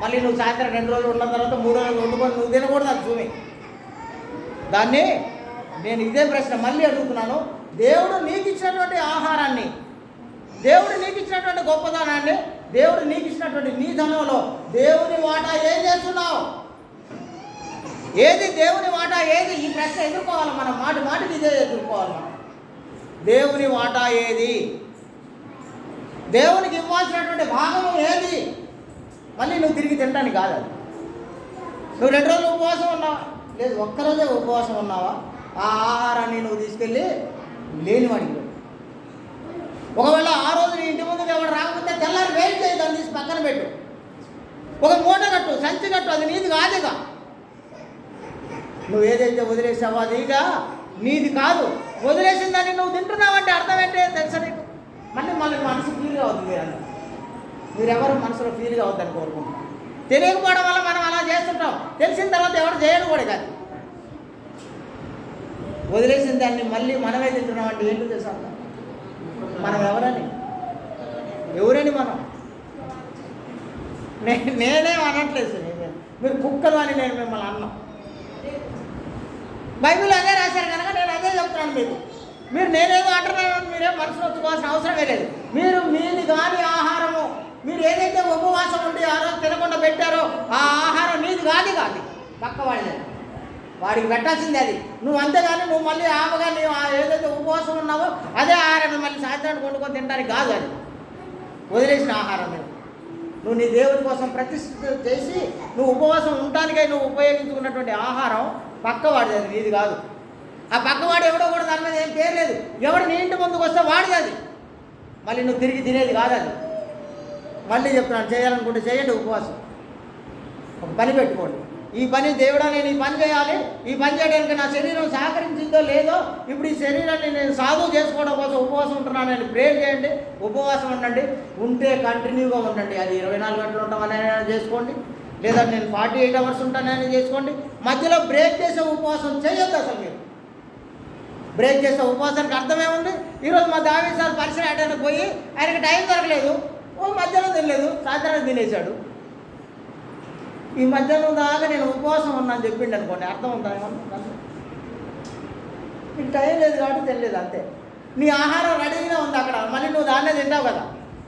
మళ్ళీ నువ్వు సాయంత్రం 2 రోజులు ఉన్న తర్వాత 3 రోజులు వండుకొని నువ్వు తినకూడదు. అది చూమి దాన్ని. నేను ఇదే ప్రశ్న మళ్ళీ అడుగుతున్నాను. దేవుడు నీకు ఇచ్చినటువంటి ఆహారాన్ని, దేవుడు నీకు ఇచ్చినటువంటి గొప్పతనాన్ని, దేవుడు నీకు ఇచ్చినటువంటి నీ ధనంలో దేవుని వాటా ఏం చేస్తున్నావు? ఏది దేవుని వాటా ఏది? ఈ ప్రశ్న ఎదుర్కోవాలి మనం. మాటికి ఇదే ఎదుర్కోవాలి మనం. దేవుని వాటా ఏది? దేవునికి ఇవ్వాల్సినటువంటి భాగము ఏది? మళ్ళీ నువ్వు తిరిగి తినడానికి కాదు. అది నువ్వు 2 రోజులు ఉపవాసం ఉన్నావా, లేదు 1 రోజే ఉపవాసం ఉన్నావా, ఆ ఆహారాన్ని నువ్వు తీసుకెళ్ళి లేనివాడికి పెట్టు. ఒకవేళ ఆ రోజు నీ ఇంటి ముందుకు ఎవరు రాకపోతే తెల్లారి వెయిట్ చేయి, దాన్ని తీసి పక్కన పెట్టు. ఒక మూట కట్టు, సంచి కట్టు. అది నీది కాదుగా. నువ్వు ఏదైతే వదిలేసావో అది ఇక నీది కాదు. వదిలేసిన దాన్ని నువ్వు తింటున్నావంటే అర్థం ఏంటో తెలుసా నీకు? మళ్ళీ మనసు ఫీల్గా అవుతుంది. మీరెవరు మనసులో ఫీల్గా అవుద్దని కోరుకుంటున్నాం. తెలియకపోవడం వల్ల మనం అలా చేస్తుంటాం. తెలిసిన తర్వాత ఎవరు చేయడు కూడా కాదు. వదిలేసిన దాన్ని మళ్ళీ మనమే తింటున్నామంటే ఏంటో తెలుసా? మనం ఎవరని మనం నేనేం అనట్లేదు. మీరు కుక్కలు అని నేను మిమ్మల్ని అన్నాం. బైబిల్ అదే రాశారు కనుక నేను అదే చెప్తున్నాను మీకు. మీరు నేనేదో అంటున్నాను మీరేం మనసులో వచ్చుకోవాల్సిన అవసరమే లేదు. మీరు మీది కాని ఆహారము, మీరు ఏదైతే ఉపవాసం ఉండి ఆ రోజు తినకుండా పెట్టారో ఆ ఆహారం నీది కాదు. పక్క వాళ్ళే వాడికి పెట్టాల్సిందే అది. నువ్వు అంతేగాని నువ్వు మళ్ళీ ఆపగా నీవు ఏదైతే ఉపవాసం ఉన్నావో అదే ఆహారాన్ని మళ్ళీ సాయంత్రానికి వండుకొని తినడానికి కాదు. అది వదిలేసిన ఆహారం. నువ్వు నీ దేవుడి కోసం ప్రతిష్ఠ చేసి నువ్వు ఉపవాసం ఉండటానికై నువ్వు ఉపయోగించుకున్నటువంటి ఆహారం పక్కవాడిది, అది నీది కాదు. ఆ పక్కవాడు ఎవడో కూడా దాని మీద ఏం పేరు లేదు. ఎవడు నీ ఇంటి ముందుకు వస్తే వాడిది అది. మళ్ళీ నువ్వు తిరిగి తినేది కాదు అది. మళ్ళీ చెప్తున్నాను, చేయాలనుకుంటే చేయండి ఉపవాసం. ఒక పని పెట్టుకోండి. ఈ పని దేవుడా నేను ఈ పని చేయాలి, ఈ పని చేయడానికి నా శరీరం సహకరించిందో లేదో, ఇప్పుడు ఈ శరీరాన్ని నేను సాధువు చేసుకోవడం కోసం ఉపవాసం ఉంటున్నాను అని ప్రేర్ చేయండి. ఉపవాసం ఉండండి. ఉంటే కంటిన్యూగా ఉండండి. అది 24 గంటలు ఉంటామని చేసుకోండి, లేదా నేను 48 అవర్స్ ఉంటానని చేసుకోండి. మధ్యలో బ్రేక్ చేసే ఉపవాసం చేయొద్దు. అసలు మీరు బ్రేక్ చేసే ఉపవాసానికి అర్థమేముంది? ఈరోజు మా దావీ సార్ పరిసర ఆటానికి పోయి ఆయనకి టైం దొరకలేదు, మధ్యాహ్నం తినలేదు, సాయంత్రానికి తినేశాడు. ఈ మధ్యాహ్నం దాకా నేను ఉపవాసం ఉన్నాను చెప్పిండు అనుకోండి, అర్థం ఉందా? నీకు టైం లేదు కాబట్టి తెలియదు అంతే. నీ ఆహారం రెడీగా ఉంది అక్కడ, మళ్ళీ నువ్వు దాన్నే తింటావు కదా.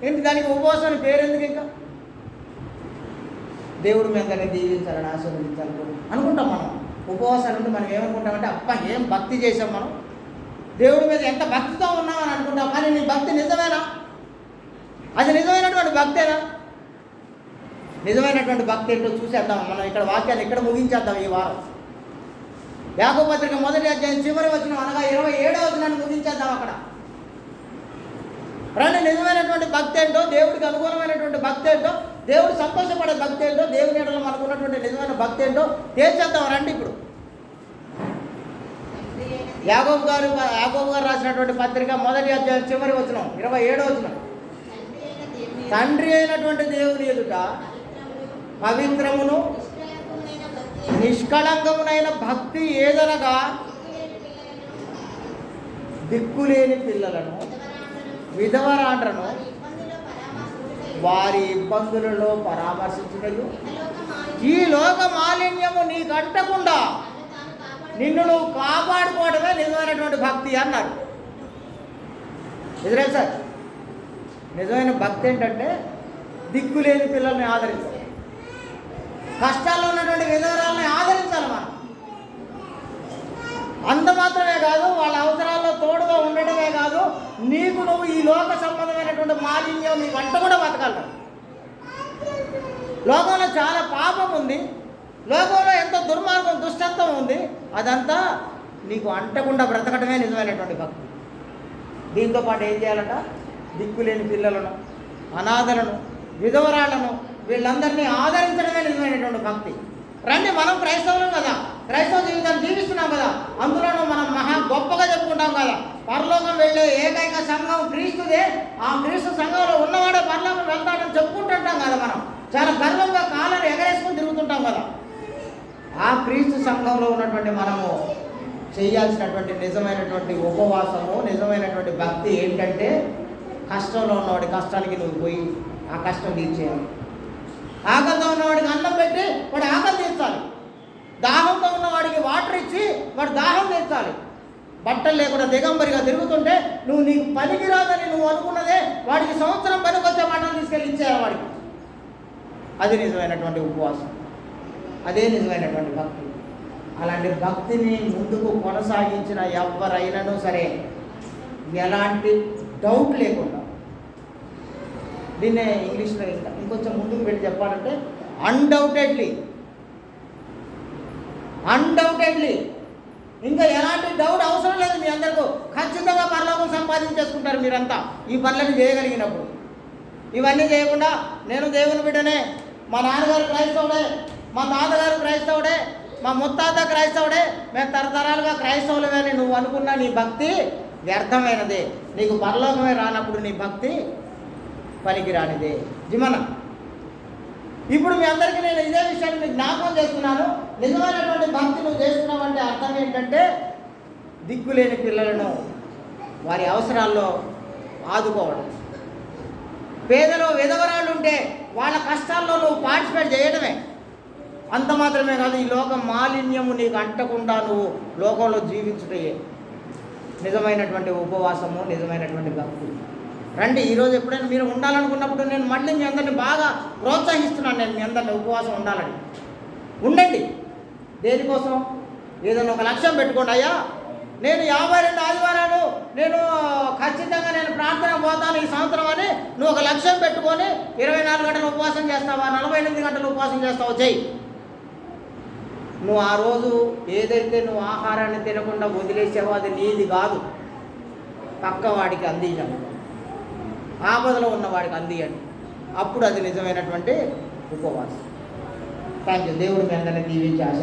ఏంటి దానికి ఉపవాసం అని పేరు ఎందుకు? ఇంకా దేవుడు మేము కానీ దీవించాలని ఆశీర్వదించాలని అనుకుంటాం మనం. ఉపవాసాలు ఉంటే మనం ఏమనుకుంటామంటే అబ్బా ఏం భక్తి చేసాం మనం, దేవుడి మీద ఎంత భక్తితో ఉన్నామని అనుకుంటాం. కానీ నీ భక్తి నిజమేనా? అది నిజమైనటువంటి భక్తేనా? నిజమైనటువంటి భక్తి ఏంటో చూసేద్దాం. మనం ఇక్కడ వాక్యాన్ని ఇక్కడ ముగించేద్దాం ఈ వారం. యాకోబు పత్రిక 1వ అధ్యాయం చివరి వచనం అనగా 27వ వచనాన్ని ముగించేద్దాం అక్కడ. రండి, నిజమైనటువంటి భక్తి ఏంటో, దేవుడికి అనుకూలమైనటువంటి భక్తి ఏంటో, దేవుడు సంతోషపడే భక్తి ఏంటో, దేవుని ఎడల మనకు ఉన్నటువంటి నిజమైన భక్తి ఏంటో తేల్చేద్దాం రండి. ఇప్పుడు యాకోబు గారు రాసినటువంటి పత్రిక 1వ అధ్యాయం చివరి వచనం 27వ వచనం. తండ్రి అయినటువంటి దేవుని ఎదుట పవిత్రమును నిష్కళంకమునైన భక్తి ఏదనగా దిక్కులేని పిల్లలను, విధవరాండ్రను వారి ఇబ్బందులలో పరామర్శించుటయు, ఈ లోక మాలిన్యము నీకు అంటకుండా నిన్ను నువ్వు కాపాడుకోవడమే నిజమైనటువంటి భక్తి అన్నారు. ఎదురే సార్, నిజమైన భక్తి ఏంటంటే దిక్కులేని పిల్లల్ని ఆదరించాలి, కష్టాల్లో ఉన్నటువంటి విధవరాలని ఆదరించాలి మనం. అంత మాత్రమే కాదు, వాళ్ళ అవసరాల్లో తోడుగా ఉండటమే కాదు, నీకు నువ్వు ఈ లోక సంబంధమైనటువంటి మాలిన్యం నీ వంట కూడా బతకాలి. లోకంలో చాలా పాపం ఉంది, లోకంలో ఎంతో దుర్మార్గం దుష్టత్వం ఉంది, అదంతా నీకు అంటకుండా బ్రతకటమే నిజమైనటువంటి భక్తి. దీంతో పాటు ఏం చేయాలట? దిక్కులేని పిల్లలను, అనాథలను, విధవరాళ్లను వీళ్ళందరినీ ఆదరించడమే నిజమైనటువంటి భక్తి. రండి, మనం క్రైస్తవులం కదా, క్రైస్తవ జీవితాన్ని జీవిస్తున్నాం కదా, అందులోనూ మనం మహా గొప్పగా చెప్పుకుంటాం కదా, పరలోకం వెళ్ళే ఏకైక సంఘం క్రీస్తుదే, ఆ క్రీస్తు సంఘంలో ఉన్నవాడే పరలోకం వెళ్తాడని చెప్పుకుంటుంటాం కదా, మనం చాలా గర్వంగా కాళ్ళని ఎగరేసుకుని తిరుగుతుంటాం కదా. ఆ క్రీస్తు సంఘంలో ఉన్నటువంటి మనము చేయాల్సినటువంటి నిజమైనటువంటి ఉపవాసము, నిజమైనటువంటి భక్తి ఏంటంటే కష్టంలో ఉన్నవాడి కష్టానికి నువ్వు పోయి ఆ కష్టం తీర్చేయాలి. ఆకలితో ఉన్నవాడికి అన్నం పెట్టి వాడు ఆకలి తీర్చాలి, దాహంతో ఉన్నవాడికి వాటర్ ఇచ్చి వాడు దాహం తీర్చాలి. బట్టలు లేకుండా దిగంబరిగా తిరుగుతుంటే నువ్వు నీకు పనికిరాదని నువ్వు అనుకున్నదే వాడికి సంవత్సరం పనికొచ్చే బట్టలు తీసుకెళ్ళి ఇచ్చేయాలి వాడికి. అది నిజమైనటువంటి ఉపవాసం, అదే నిజమైనటువంటి భక్తి. అలాంటి భక్తిని ముందుకు కొనసాగించిన ఎవరైనాను సరే ఎలాంటి డౌట్ లేకుండా, దీన్నే ఇంగ్లీష్లో ఇంకొంచెం ముందుకు వెళ్ళి చెప్పాలంటే అన్డౌటెడ్లీ, ఇంకా ఎలాంటి డౌట్ అవసరం లేదు మీ అందరికీ. ఖచ్చితంగా పరలోకం సంపాదించేసుకుంటారు మీరంతా ఈ పనులను చేయగలిగినప్పుడు. ఇవన్నీ చేయకుండా నేను దేవుని బిడ్డనే, మా నాన్నగారు క్రైస్తవుడే, మా తాతగారు క్రైస్తవుడే, మా ముత్తాత క్రైస్తవుడే, మేము తరతరాలుగా క్రైస్తవులమే అని నువ్వు అనుకున్న నీ భక్తి వ్యర్థమైనదే. నీకు పరలోకమే రానప్పుడు నీ భక్తి పనికిరానిదే. జిమన ఇప్పుడు మీ అందరికీ నేను ఇదే విషయాన్ని మీకు జ్ఞాపకం చేస్తున్నాను. నిజమైనటువంటి భక్తి నువ్వు చేస్తున్నావంటే అర్థం ఏంటంటే దిక్కులేని పిల్లలను వారి అవసరాల్లో ఆదుకోవడం, పేదలో విధవరాళ్ళు ఉంటే వాళ్ళ కష్టాల్లో నువ్వు పార్టిసిపేట్ చేయడమే. అంత మాత్రమే కాదు, ఈ లోక మాలిన్యము నీకు అంటకుండా నువ్వు లోకంలో జీవించుటయే నిజమైనటువంటి ఉపవాసము, నిజమైనటువంటి భక్తి. రండి, ఈరోజు ఎప్పుడైనా మీరు ఉండాలనుకున్నప్పుడు నేను మళ్ళీ మీ అందరిని బాగా ప్రోత్సహిస్తున్నాను. నేను మీ అందరిని ఉపవాసం ఉండాలని. ఉండండి. దేనికోసం? ఏదైనా ఒక లక్ష్యం పెట్టుకోండి. అయ్యా నేను 52 ఆదివారాలు నేను ఖచ్చితంగా నేను ప్రార్థన పోతాను ఈ సంవత్సరం అని నువ్వు ఒక లక్ష్యం పెట్టుకొని 24 గంటలు ఉపవాసం చేస్తావా, 48 గంటలు ఉపవాసం చేస్తావో చెయ్యి. నువ్వు ఆ రోజు ఏదైతే నువ్వు ఆహారాన్ని తినకుండా వదిలేసావో అది నీది కాదు, పక్కవాడికి అందించండి, ఆపదలో ఉన్నవాడికి అందియండి. అప్పుడు అది నిజమైనటువంటి ఉపవాసం. Thank you. దేవుడు మీ అందరినీ దీవించి ఆశ